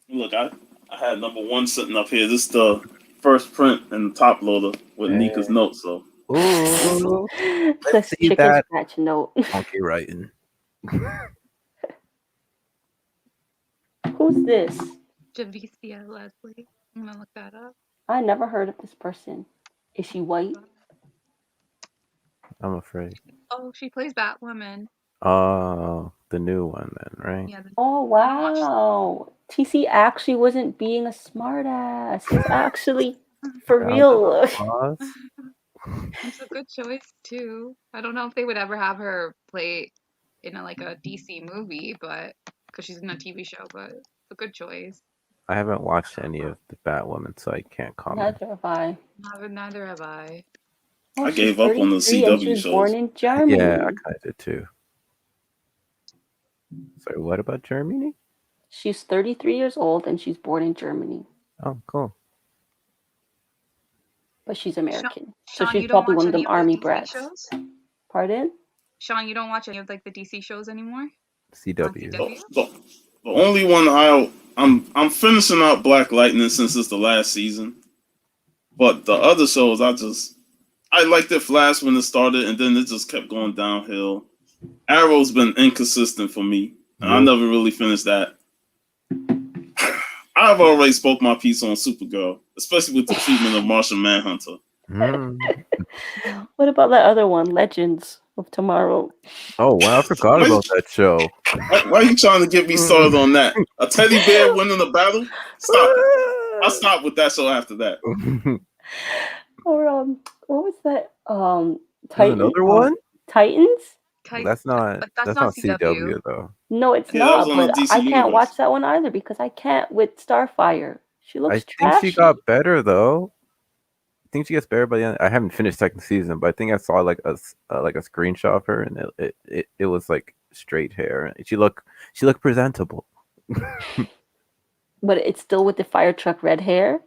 Look, I had number one sitting up here. This is the first print and top loader with Nika's notes. So Ooh. The see chicken that. scratch note. Monkey writing. Who's this? Javicia Leslie. I'm gonna look that up. I never heard of this person. Is she white? I'm afraid. Oh, she plays Batwoman. Oh, the new one then, right? Yeah. Oh wow. TC actually wasn't being a smartass. He's actually for Round real. of applause. It's a good choice too. I don't know if they would ever have her play in a DC movie, but because she's in a TV show, but it's a good choice. I haven't watched any of the Batwoman, so I can't comment. Neither have I. Neither have I. Oh, I she's gave up on the 33 and CW she was shows. born in Germany. Yeah, I kind of did too. Sorry, what about Germany? She's 33 years old and she's born in Germany, Oh, cool. but she's American. So Sean, she's you don't probably watch one of any them of the army DC brats. shows? Pardon? Sean, you don't watch any of the DC shows anymore? CW. CW? The only one I'm finishing out Black Lightning since it's the last season. But the other shows, I liked it Flash when it started, and then it just kept going downhill. Arrow's been inconsistent for me, and I Yep. never really finished that. I've already spoke my piece on Supergirl, especially with the treatment of Martian Manhunter. Mm. What about that other one, Legends of Tomorrow? Oh wow, I forgot Why, about that show. why are you trying to get me started on that? A teddy bear winning a battle? Stop it. I stopped with that show after that. Or what was that? There's Titan. another one. Titans? That's not But that's not CW. CW though. No, it's Yeah, that was not. on the But DC I can't watch Universe. that one either because I can't with Starfire. She I looks think she trashy. got better though. I think she gets better by the end. I haven't finished second season, but I think I saw like a screenshot of her, and it was like straight hair. She looked presentable. But it's still with the fire truck red hair.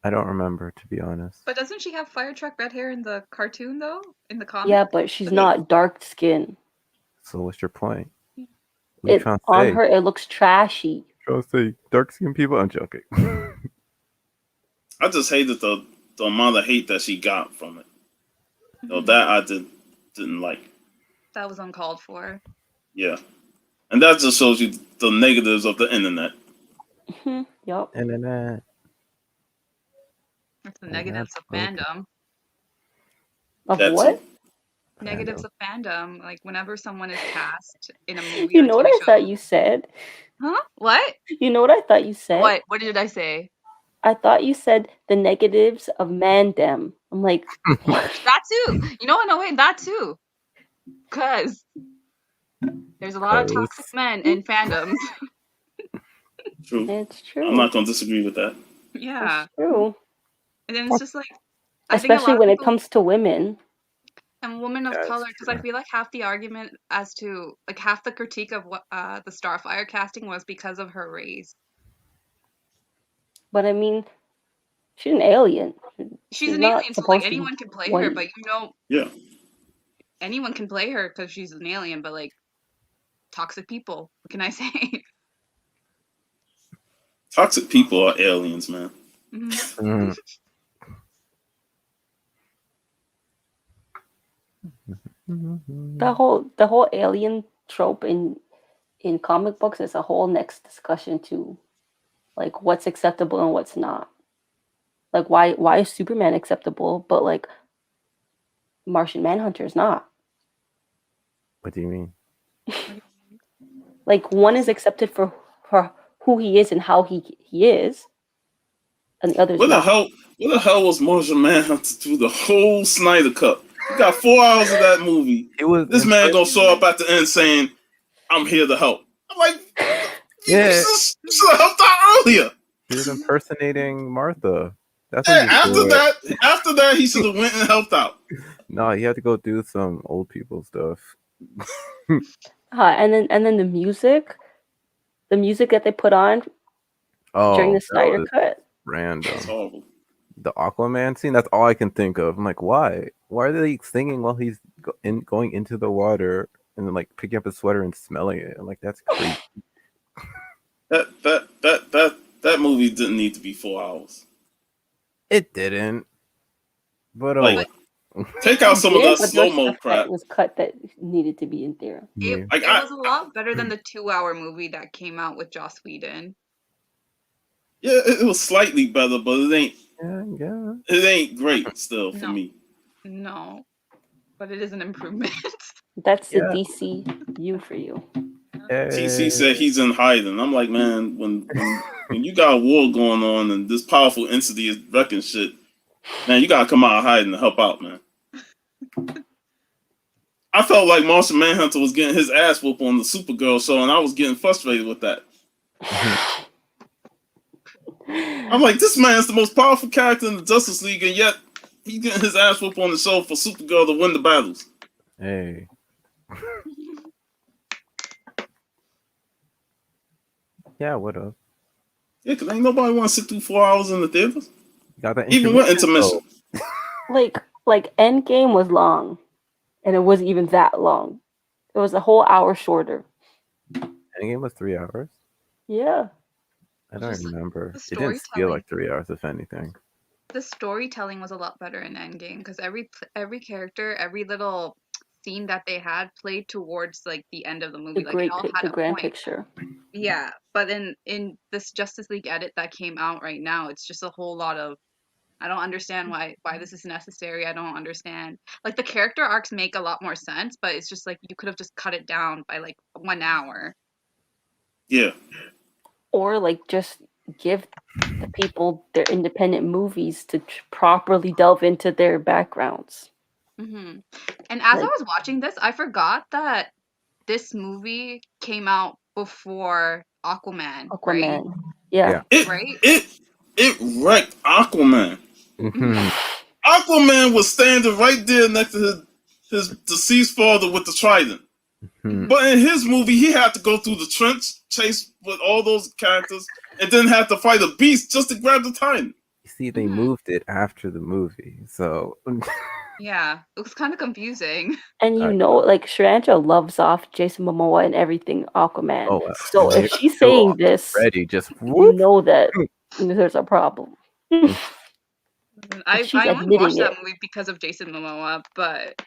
I don't remember, to be honest. But doesn't she have fire truck red hair in the cartoon though? In the comic? Yeah, but she's not dark skin. So what's your point? What are you trying to On say? her, it looks trashy. Trying to say dark skinned people? I'm joking. I just hated the amount of hate that she got from it. So that I didn't like. That was uncalled for. Yeah. And that just shows you the negatives of the internet. Yup. Internet. That's the negatives of fandom. Of That what? too. Negatives of fandom. Like whenever someone is cast in a movie You or know what TV I show. thought you said? Huh? What? You know what I thought you said? What did I say? I thought you said the negatives of mandem. I'm like, what? That too. You know what? No, wait, that too. Because there's a lot of toxic men in fandoms. True. It's true. I'm not going to disagree with that. Yeah. It's true. And then it's just like, I think a Especially lot of when it people, comes to women. and women of That's color, because I true. feel like half the argument as to, like half the critique of what the Starfire casting was because of her race. But I mean, she's an alien. She's an not alien, so like supposed to be anyone can play white. her, but Yeah. anyone can play her because she's an alien, but like toxic people, what can I say? Toxic people are aliens, man. Mm. The whole alien trope in comic books is a whole next discussion too. Like what's acceptable and what's not. Like why is Superman acceptable, but like Martian Manhunter is not? What do you mean? Like one is accepted for who he is and how he is, and the other's What the not. hell? What the hell was Martian Manhunter through the whole Snyder Cut? You got 4 hours of that movie. It was This man gonna show up at the end saying, "I'm here to help." I'm like, Yeah. you should have helped out earlier. He was impersonating Martha. That's what And he was doing. after that, he should have went and helped out. No, he had to go do some old people stuff. And then the music that they put on during the that Snyder was Cut. random. That's horrible. The Aquaman scene, that's all I can think of. I'm like, why? Why are they singing while he's going into the water and then like picking up his sweater and smelling it? I'm like, that's crazy. That movie didn't need to be 4 hours. It didn't. But Like, take out some of that But slow there's mo stuff crap. that was cut that needed to be in there. yeah. Like, It was a lot better than the 2-hour movie that came out with Joss Whedon. Yeah, it was slightly better, but Yeah. it ain't great still for No. me. No, but it is an improvement. That's the Yeah. DCU for you. TC said he's in hiding. I'm like, man, when you got a war going on and this powerful entity is wrecking shit, man, you gotta come out of hiding to help out, man. I felt like Martian Manhunter was getting his ass whooped on the Supergirl show, and I was getting frustrated with that. I'm like, this man's the most powerful character in the Justice League, and yet he's getting his ass whooped on the show for Supergirl to win the battles. Hey. Yeah, what up? Yeah, because ain't nobody want to sit through 4 hours in the theaters. Got that Even with intermission, intermission. Like Endgame was long, and it wasn't even that long. It was a whole hour shorter. Endgame was 3 hours. Yeah. I don't Just remember. the It didn't feel storytelling. like 3 hours, if anything. The storytelling was a lot better in Endgame because every character, every little scene that they had played towards like the end of the movie. Like it all had the a grand point. picture. Yeah, but in this Justice League edit that came out right now, it's just a whole lot of I don't understand why this is necessary. I don't understand. Like the character arcs make a lot more sense, but it's just like you could have just cut it down by like 1 hour. Yeah. Or like just give the people their independent movies to properly delve into their backgrounds. And as I Like was watching this, I forgot that this movie came out before Aquaman, right? Aquaman. Yeah. Right? It wrecked Aquaman. Mhm. Aquaman was standing right there next to his deceased father with the trident. Mhm. But in his movie, he had to go through the trench, chase with all those characters, and then have to fight a beast just to grab the trident. You see, they Mhm. moved it after the movie, so Yeah, it was kind of confusing. And I like Sharanja loves off Jason Momoa and everything Aquaman. oh, So if they she's still saying on this, ready, just you whoop. know that there's a problem. If she's I only admitting watched that it. movie because of Jason Momoa, but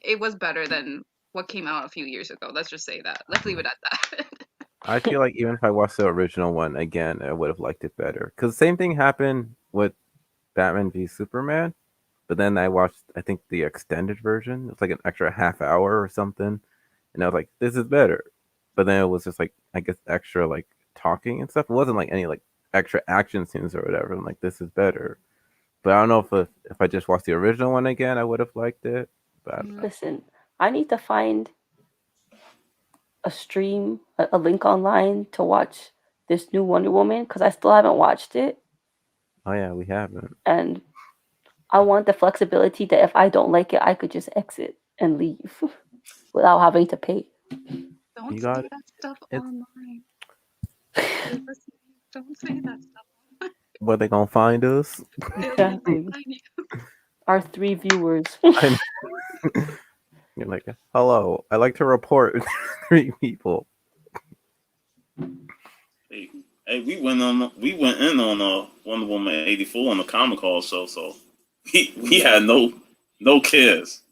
it was better than what came out a few years ago. Let's just say that. Let's leave it at that. I feel like even if I watched the original one again, I would have liked it better. Because the same thing happened with Batman v Superman, but then I watched, I think, the extended version. It's like an extra half hour or something, and I was like, "This is better." But then it was just like, I guess, extra like talking and stuff. It wasn't like any like extra action scenes or whatever. I'm like, "This is better." But I don't know if I just watched the original one again, I would have liked it. But I don't know. Listen, I need to find a stream, a link online to watch this new Wonder Woman because I still haven't watched it. Oh yeah, we haven't. And I want the flexibility that if I don't like it, I could just exit and leave without having to pay. Don't You say got it. that stuff It's online. They're listening. Don't say that stuff. where they gonna find us. They'll be able to Exactly. find you. Our 3 viewers. I You're like, hello, I like to report 3 people. Hey, we went in on Wonder Woman 84 on the Comic Call show, so we had no cares.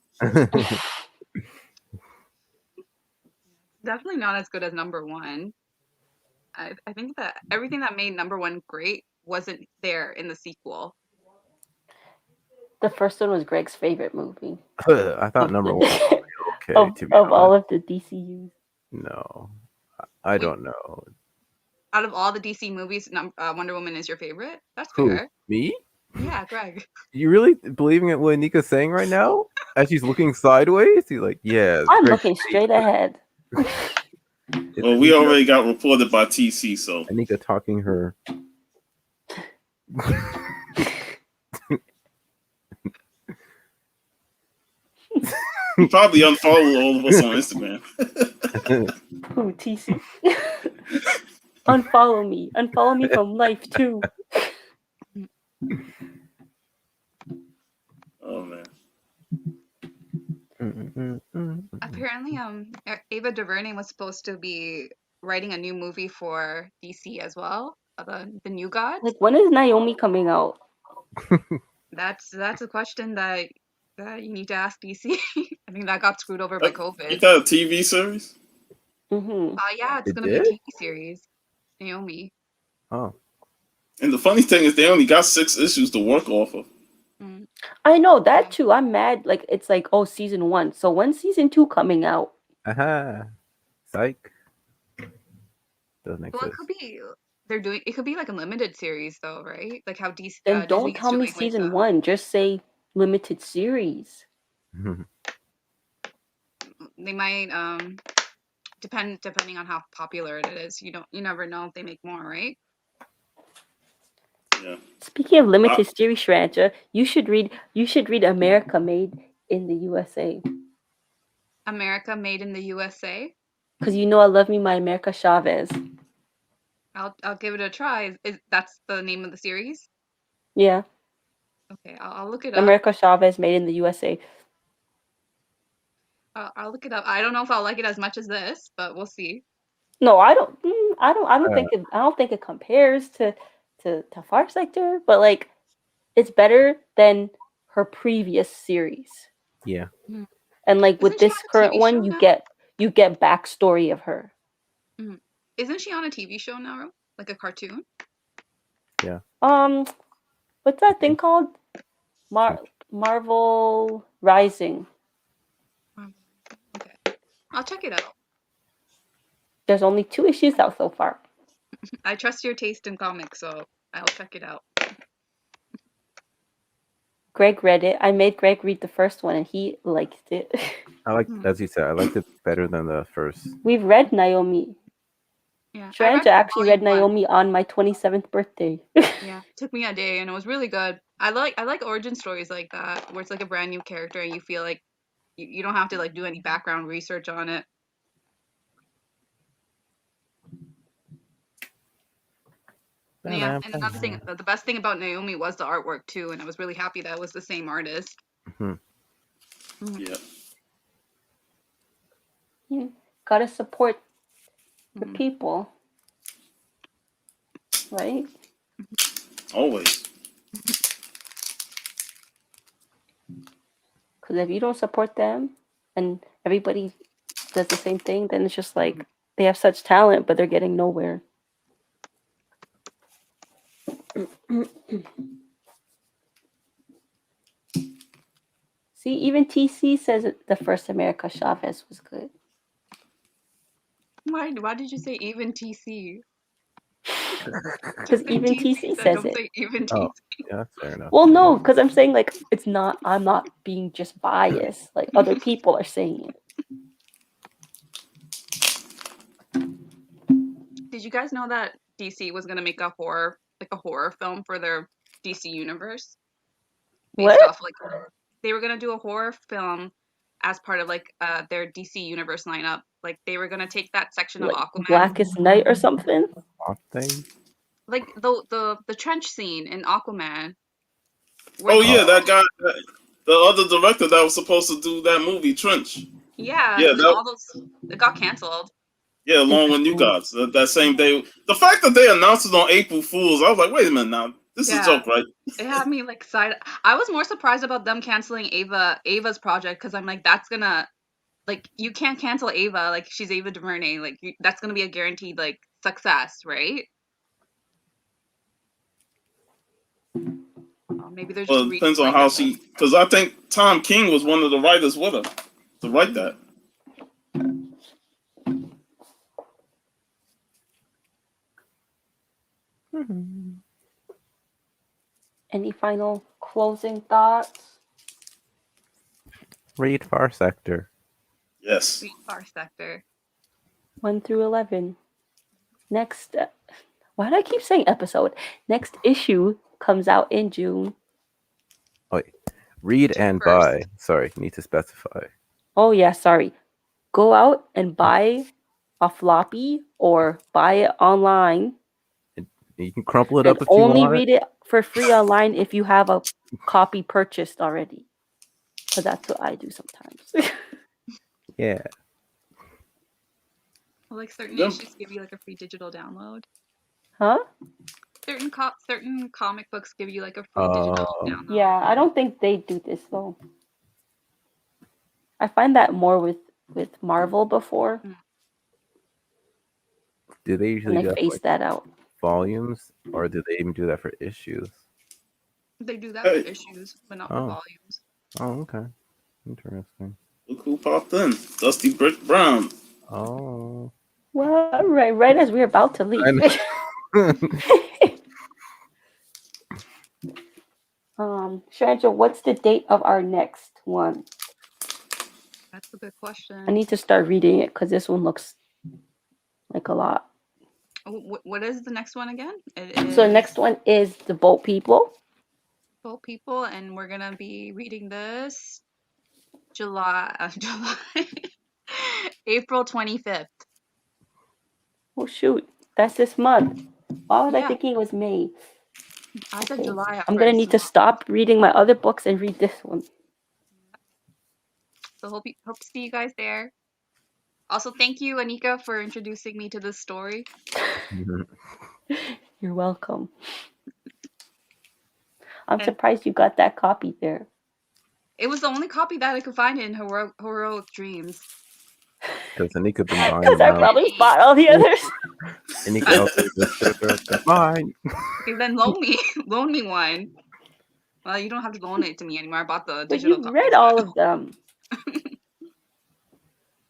Definitely not as good as number one. I think that everything that made number one great wasn't there in the sequel. The first one was Greg's favorite movie. I thought number one was okay, of to be all honest. of the DCUs. No, I Wait, don't know. out of all the DC movies, Wonder Woman is your favorite? That's Who? fair. Me? Yeah, Greg. You really believing it what Nika's saying right now? As she's looking sideways, he's like, yeah, it's I'm great. looking straight ahead. It's Well, we already got reported by TC, so Anika talking her. he probably unfollowed all of us on Instagram. Who, TC? Unfollow me. Unfollow me from life too. Oh man. Apparently, Ava DuVernay was supposed to be writing a new movie for DC as well, the New Gods. Like, when is Naomi coming out? That's a question that you need to ask DC. I think that got screwed over by Ain't COVID. that a TV series? Mm-hmm. Yeah, it's It gonna be a did? TV series. Naomi. Oh, And the funny thing is, they only got 6 issues to work off of. Mm. I know that too. I'm mad. Like, it's like, oh, season 1. So when's season 2 coming out? aha, psych. Doesn't Well, it exist. could be it could be like a limited series though, right? Like how DC, Then don't Disney's tell me doing with season 1. Just say limited series. they might depending on how popular it is. You never know if they make more, right? Yeah. Speaking of limited series, Shranja, you should read America Made in the USA. America Made in the USA. Because you know I love me my America Chavez. I'll give it a try. Is that's the name of the series? Yeah. Okay, I'll look it up. America Chavez Made in the USA. I'll look it up. I don't know if I'll like it as much as this, but we'll see. No, I don't. I don't think it compares to Far Sector, but like it's better than her previous series. Yeah. And like with Isn't she this on a current TV show one, now? you get backstory of her. Isn't she on a TV show now, like a cartoon? Yeah. What's that thing called? Marvel Rising. Okay, I'll check it out. There's only 2 issues out so far. I trust your taste in comics, so I'll check it out. Greg read it. I made Greg read the first one, and he liked it. I like, as you said, I liked it better than the first. We've read Naomi. Yeah, Sharanja actually read Naomi on my 27th birthday. Yeah, it took me a day, and it was really good. I like origin stories like that, where it's like a brand new character, and you feel like you don't have to like do any background research on it. Yeah, and another thing, the best thing about Naomi was the artwork too, and I was really happy that it was the same artist. Yeah. Yeah, gotta support the people, right? Always. Because if you don't support them and everybody does the same thing, then it's just like they have such talent, but they're getting nowhere. See, even TC says the first America Chavez was good. Why did you say even TC? Because even TC says don't it. say even TC. Oh, yeah, that's fair enough. Well, no, because I'm saying like it's not. I'm not being just biased. Like other people are saying it. Did you guys know that DC was gonna make a horror film for their DC universe based What? off like they were gonna do a horror film as part of like their DC universe lineup. Like they were gonna take that section of Like Aquaman, Blackest Night or something? Thing? like the trench scene in Aquaman. Oh yeah, that guy, the other director that was supposed to do that movie, Trench. Yeah, Yeah, and then that. all those it got canceled. Yeah, along with you guys. That same day. The fact that they announced it on April Fools, I was like, wait a minute now. This is a Yeah. joke, right? It had me like side. I was more surprised about them canceling Ava's project because I'm like that's gonna like you can't cancel Ava, like she's Ava DuVernay, like that's gonna be a guaranteed like success, right? Maybe they're just Well, it reading depends on like how that. she. Because I think Tom King was one of the writers with her to write that. Any final closing thoughts? Read Far Sector. Yes. Read Far Sector. 1 through 11. Next, why do I keep saying episode? Next issue comes out in June. Wait, read June and 1st. buy. Sorry, need to specify. Oh yeah, sorry. Go out and buy a floppy or buy it online. You can crumple it And up if you only want. read it for free online if you have a copy purchased already. Because that's what I do sometimes. Yeah. Like certain Yep. issues give you like a free digital download. Huh? Certain comic books give you like a free digital download. Yeah, I don't think they do this though. I find that more with Marvel before. Do they usually And do they that phase for that out. volumes, or do they even do that for issues? They do that for issues, but not for Oh. volumes. Oh, okay. Interesting. Look who popped in. Dusty Brick Brown. Oh. Well, right as we're about to leave. Sharanja, what's the date of our next one? That's a good question. I need to start reading it because this one looks like a lot. What is the next one again? So the next one is The Boat People. Boat People, and we're gonna be reading this July April 25th. Oh shoot, that's this month. Why was I Yeah. thinking it was May? I said Okay. July at I'm gonna first. need to stop reading my other books and read this one. So hope to see you guys there. Also, thank you, Anika, for introducing me to this story. You're welcome. I'm And surprised you got that copy there. it was the only copy that I could find in Heroic Dreams. Because Anika been buying Because them I out. probably bought all the others. Anika out there just sugar. That's mine. Okay, then loan me one. Well, you don't have to loan it to me anymore. I bought the But digital you've copy. read all of them.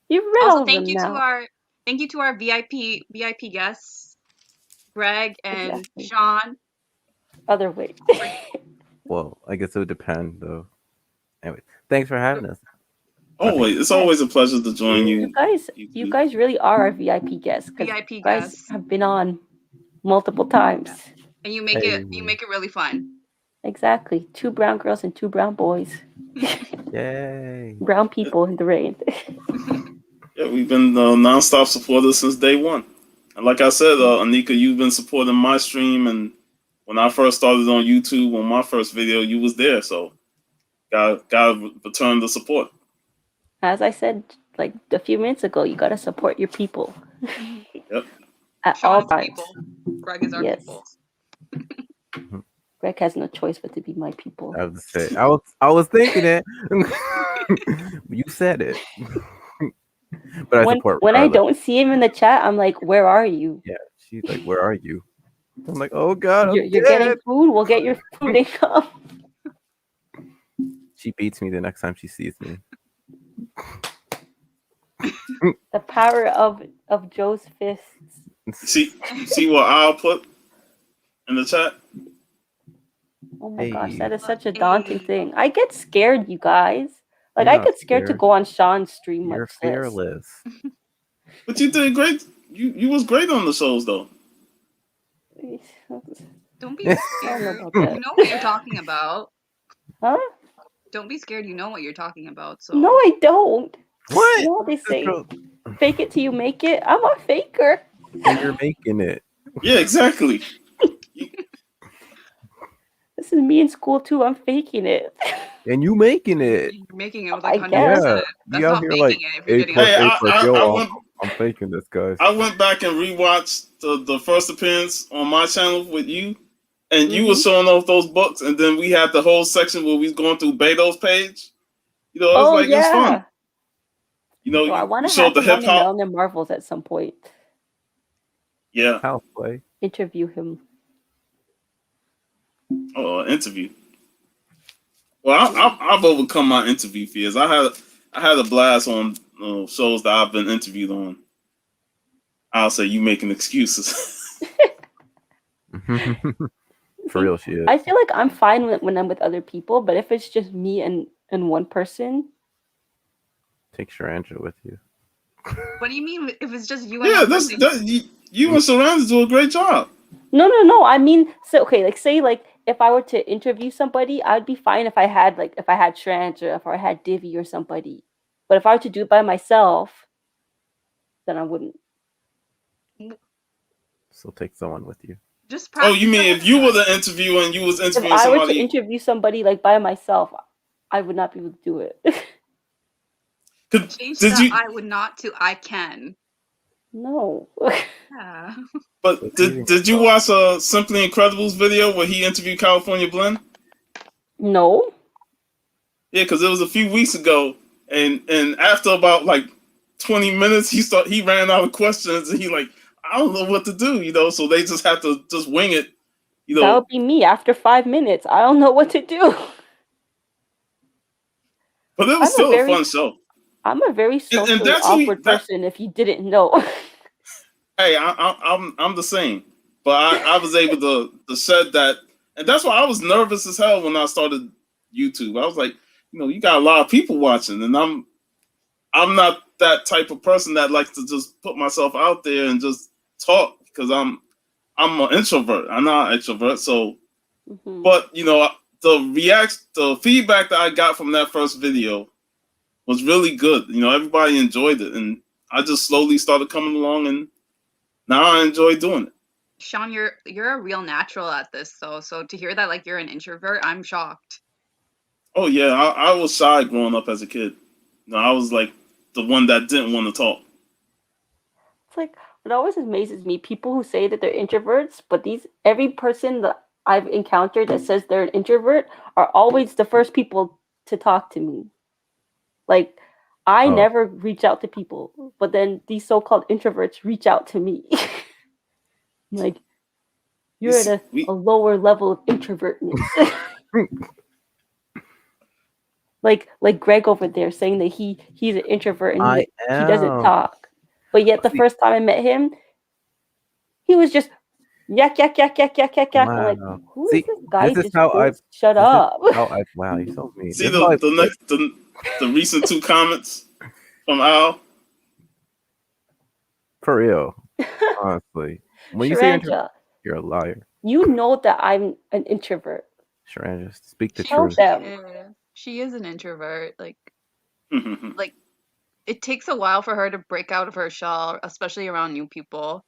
You've read Also, all of them now. thank you to our VIP guests, Greg and Exactly. Shaun. Other way. Well, I guess it would depend though. Anyway, thanks for having us. Always, it's always a pleasure to join you. You guys really are our VIP guests because VIP you guys guests. have been on multiple times. And you make it really fun. Exactly. 2 brown girls and 2 brown boys. Yay. Brown people in the rain. Yeah, we've been nonstop supporters since day one. And like I said, Anika, you've been supporting my stream, and when I first started on YouTube on my first video, you was there. So, gotta return the support. As I said like a few minutes ago, you gotta support your people. Yep. At Shaun all is times. people. Greg is our Yes. people. Greg has no choice but to be my people. I was say I was thinking it. You said it. But I support when I regardless. don't see him in the chat, I'm like, where are you? Yeah, she's like, where are you? I'm like, oh god, I'm You're dead. getting food? We'll get your food and come. She beats me the next time she sees me. The power of Joe's fists. See what I'll put in the chat? Oh my gosh, Hey. that is such a daunting thing. I get scared, you guys. Like You're I not get scared to scared. go on Sean's stream You're like this. fearless. But you did great. You was great on the shows though. Don't be I don't scared. know about You that. know what you're talking about. Huh? Don't be scared. You know what you're talking about. So No, I don't. What? You know what they say? Girl, Fake it till you make it. I'm a faker. and you're making it. Yeah, exactly. This is me in school too. I'm faking it. And you making it. you're making it with I like 100%. guess. Yeah. That's You out not here faking like it if you're A getting plus Hey, A plus. Yo, I went I'm faking this, guys. I went back and rewatched the first appearance on my channel with you, and you were showing off those books, and then we had the whole section where we was going through Beto's page. You know, it was Oh like it was fun. yeah. You know, So I want you to showed have the him on hip the hop. Melon and Marvels at some point. Yeah. House play. Interview him. Interview. Well, I've overcome my interview fears. I had a blast on shows that I've been interviewed on. I'll say you making excuses. For real, she is. I feel like I'm fine when I'm with other people, but if it's just me and one person, Take Sharanja with you. What do you mean if it's just you and Yeah, one that's person? that. You and Surrounded do a great job. no. I mean, so okay, like say like if I were to interview somebody, I'd be fine if I had Shrant or if I had Divi or somebody. But if I were to do it by myself, then I wouldn't. So take someone with you. Just Oh, practice you mean ahead if of you time. were the interviewer and you was If interviewing I were to somebody? interview somebody like by myself, I would not be able to do it. Change Did that you? I would not to I can. No. Yeah. But did you watch Simply Incredible's video where he interviewed California Blend? No. Yeah, because it was a few weeks ago, and after about like 20 minutes, he ran out of questions, and he like, I don't know what to do, you know. So they just have to just wing it, you know. That would be me after 5 minutes. I don't know what to do. But it was still a fun show. I'm a very socially that's awkward person. If you didn't know. Hey, I'm the same, but I was able to shed that, and that's why I was nervous as hell when I started YouTube. I was like, you know, you got a lot of people watching, and I'm not that type of person that likes to just put myself out there and just talk because I'm an introvert. I'm not an extrovert. So, but you know, the feedback that I got from that first video was really good. You know, everybody enjoyed it, and I just slowly started coming along, and now I enjoy doing it. Shaun, you're a real natural at this, though. So to hear that like you're an introvert, I'm shocked. Oh yeah, I was shy growing up as a kid. No, I was like the one that didn't want to talk. It's like it always amazes me people who say that they're introverts, but every person that I've encountered that says they're an introvert are always the first people to talk to me. Like I Oh, never reach out to people, but then these so-called introverts reach out to me. Like You you're at see, a lower level of introvertness. like Greg over there saying that he's an introvert and I he doesn't am. talk. But yet the See, first time I met him, he was just yak yak yak yak yak yak yak. I'm like, wow. who is See, this guy? this is Just how I. won't shut This is up. how I. Wow, you're so mean. see This is how I the feel like. next the recent 2 comments from Al. For real, honestly. When you say Sharanja, you're a liar. you know that I'm an introvert. Sharon, just speak the Tell truth. them. She is an introvert. Like it takes a while for her to break out of her shell, especially around new people.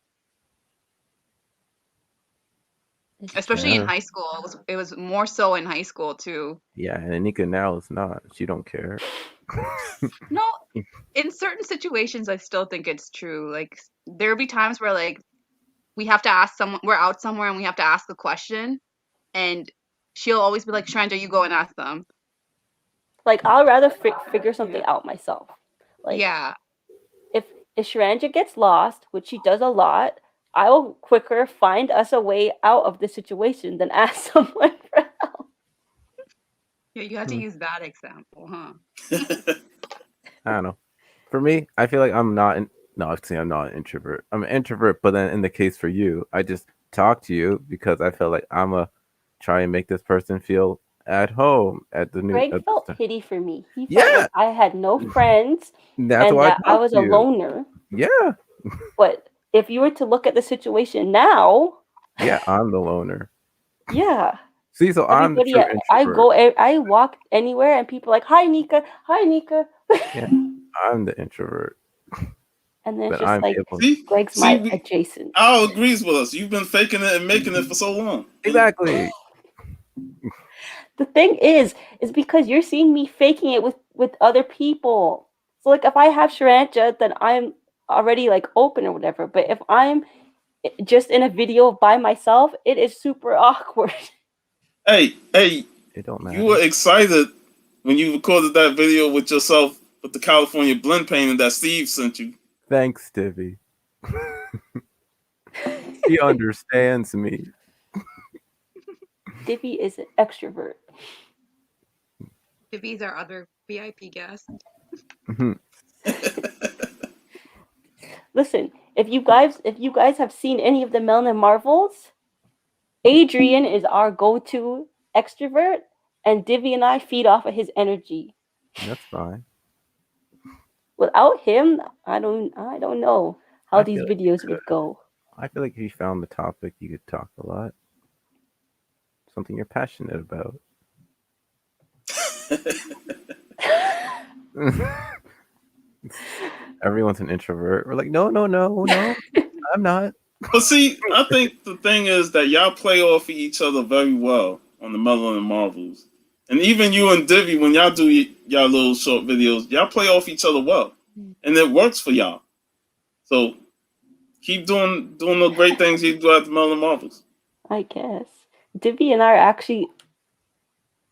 It's Especially true. in Yeah. high school. It was more so in high school too. Yeah, and Anika now is not. She don't care. No, in certain situations I still think it's true. Like there'll be times where like we have to ask someone, we're out somewhere and we have to ask a question, and she'll always be like, Shranja, you go and ask them. Like I'll rather figure something out myself. Like Yeah. if Sharanja gets lost, which she does a lot, I will quicker find us a way out of the situation than ask someone for help. Yeah, you had to Hmm. use that example, huh? I don't know. For me, I feel like I'm not. No, actually, I'm not an introvert. I'm an introvert, but then in the case for you, I just talk to you because I feel like I'm a try and make this person feel at home at the new. Greg At felt the, pity for me. He felt yeah, like I had no friends that's and why I that I talk was to a you. loner. Yeah, But if you were to look at the situation now, yeah, I'm the loner. yeah, See, so I'm the everybody, true introvert. I walk anywhere and people are like, hi, Nika, hi, Nika. Yeah, I'm the introvert, And then it's but just I'm like, able. Greg's see, my adjacent. Al agrees with us. You've been faking it and making it for so long. Exactly. The thing is because you're seeing me faking it with other people. So like if I have Sharanja, then I'm already like open or whatever. But if I'm just in a video by myself, it is super awkward. Hey, It don't you were matter. excited when you recorded that video with yourself with the California blend painting that Steve sent you. Thanks, Divvy. He understands me. Dippy is an extrovert. Vivi's our other VIP guest. Mhm. Listen, if you guys have seen any of the Melanin Marvels, Adrian is our go-to extrovert, and Divvy and I feed off of his energy. That's fine. Without him, I don't know how I these feel like you videos could. would go. I feel like if you found the topic, you could talk a lot. Something you're passionate about. Everyone's an introvert. We're like, no, no, no, no. I'm not. But see, I think the thing is that y'all play off of each other very well on the Melon and Marvels. And even you and Divvy, when y'all do y'all little short videos, y'all play off each other well. And it works for y'all. So keep doing the great things you do at the Melon Marvels. I guess Divvy and I are actually.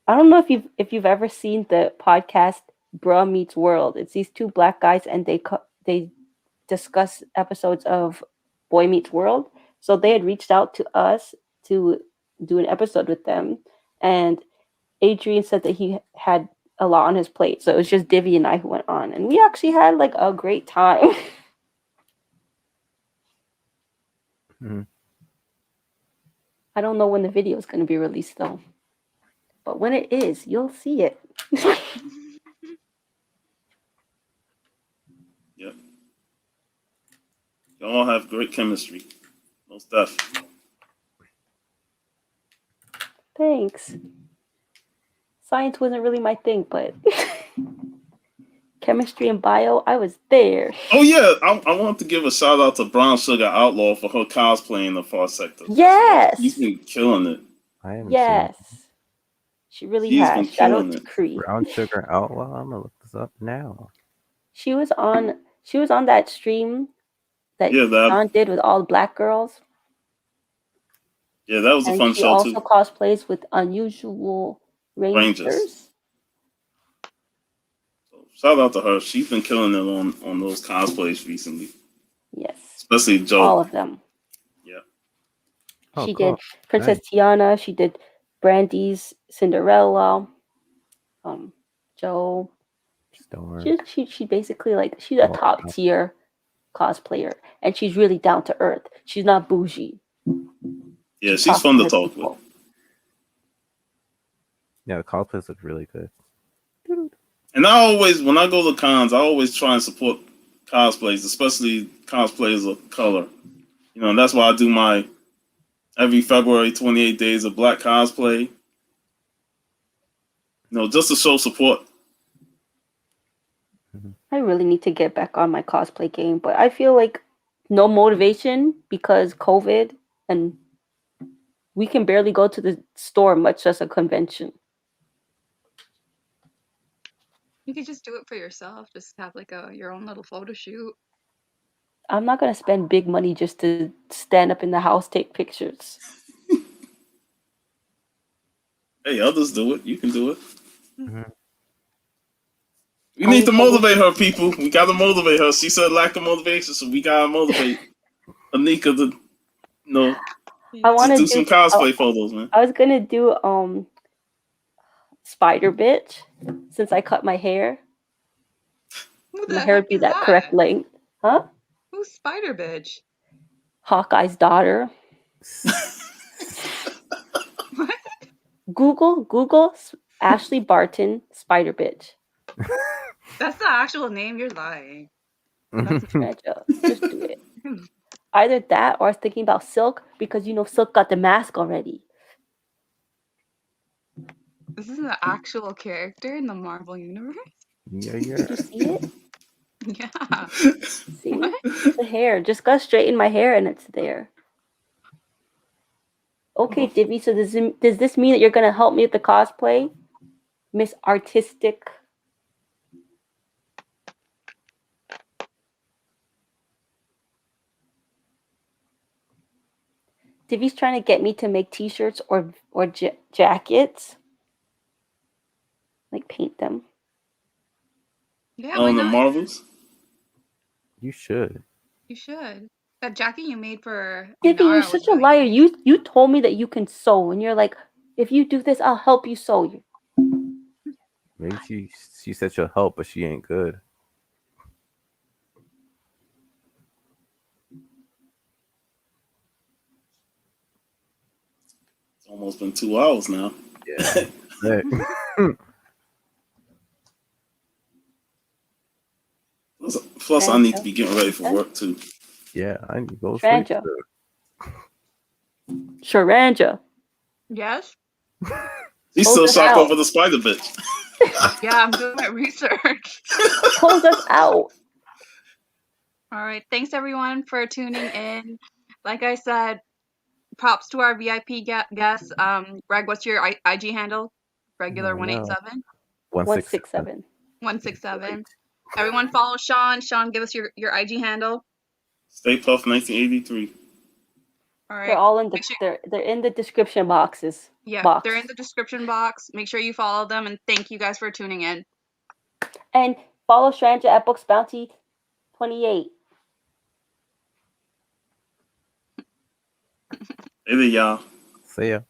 I don't know if you've ever seen the podcast Bruh Meets World. It's these two black guys and they discuss episodes of Boy Meets World. So they had reached out to us to do an episode with them, and Adrian said that he had a lot on his plate, so it was just Divvy and I who went on, and we actually had like a great time. Mhm. I don't know when the video is going to be released though, but when it is, you'll see it. Yep. Y'all have great chemistry. No stuff. Thanks. Science wasn't really my thing, but chemistry and bio, I was there. Oh yeah, I want to give a shout out to Brown Sugar Outlaw for her cosplaying the Far Sector. Yes. She's been killing it. I haven't Yes. She really She's has. been Shout out killing to it. Cree. Brown Sugar Outlaw. I'm gonna look this up now. She was on that stream that Yeah, Shaun did with all the black girls. yeah, that was a And fun she show also too. cosplays with Unusual Rangers. Rangers. So shout out to her. She's been killing it on those cosplays recently, Yes, especially all Joe. of them. Yeah. Oh, She cool. did Princess Nice. Tiana. She did Brandy's Cinderella. Joe. Storm. She basically like she's a Laura. top tier cosplayer, and she's really down to earth. She's not bougie. Yeah, She she's talks fun to to her talk with. people. Yeah, the cosplays look really good. And I always, when I go to cons, I always try and support cosplays, especially cosplayers of color. You know, and that's why I do my every February 28 days of black cosplay. You know, just to show support. I really need to get back on my cosplay game, but I feel like no motivation because COVID and we can barely go to the store, much less a convention. You could just do it for yourself. Just have like your own little photo shoot. I'm not gonna spend big money just to stand up in the house, take pictures. Hey, others do it. You can do it. Mhm. We need Only to for motivate her, people. We got to motivate her. She said lack of motivation, so we got to motivate Anika to, you know, I Yeah. just want to do do. some cosplay photos, man. I was gonna do Spider Bitch since I cut my hair. Who My the hair heck would be is that that? correct length, huh? Who's Spider Bitch? Hawkeye's daughter. What? Google Ashley Barton Spider Bitch. That's the actual name. You're lying. That's Tranja, just do it. Hmm. Either that or I was thinking about Silk because you know Silk got the mask already. This is an actual character in the Marvel universe. yeah, Did you yeah. see it? Yeah. See? What? The hair. Just gotta straighten my hair and it's there. Okay, Divvy, so does this mean that you're gonna help me with the cosplay? Miss Artistic. Divvy's trying to get me to make t-shirts or jackets. Like paint them. Yeah. Why On the not? Marvels. You should. You should. That jacket you made for Divvy, you're Inara was such a really liar. cool. You told me that you can sew, and you're like, if you do this, I'll help you sew. Maybe she said she'll help, but she ain't good. It's almost been 2 hours now. Yeah. Right. Plus, I need to Tranja. be getting ready for work too. Yeah, I need to go to sleep. Tranja. Sharanja. Yes. He's Close still us shocked out. over the spider bitch. Yeah. I'm doing my research. Close us out. All right. Thanks everyone for tuning in. Like I said, props to our VIP guests. Greg, what's your IG handle? Regular I know. 187 167. 167. 167. Everyone follow Shaun. Shaun, give us your IG handle. Stay Puff 1983. All They're right. all in the Make sure. they're in the description boxes. Yeah, they're in Box. the description box. Make sure you follow them, and thank you guys for tuning in. And follow Sharanja at Books Bounty 28. Hey there, y'all. See ya.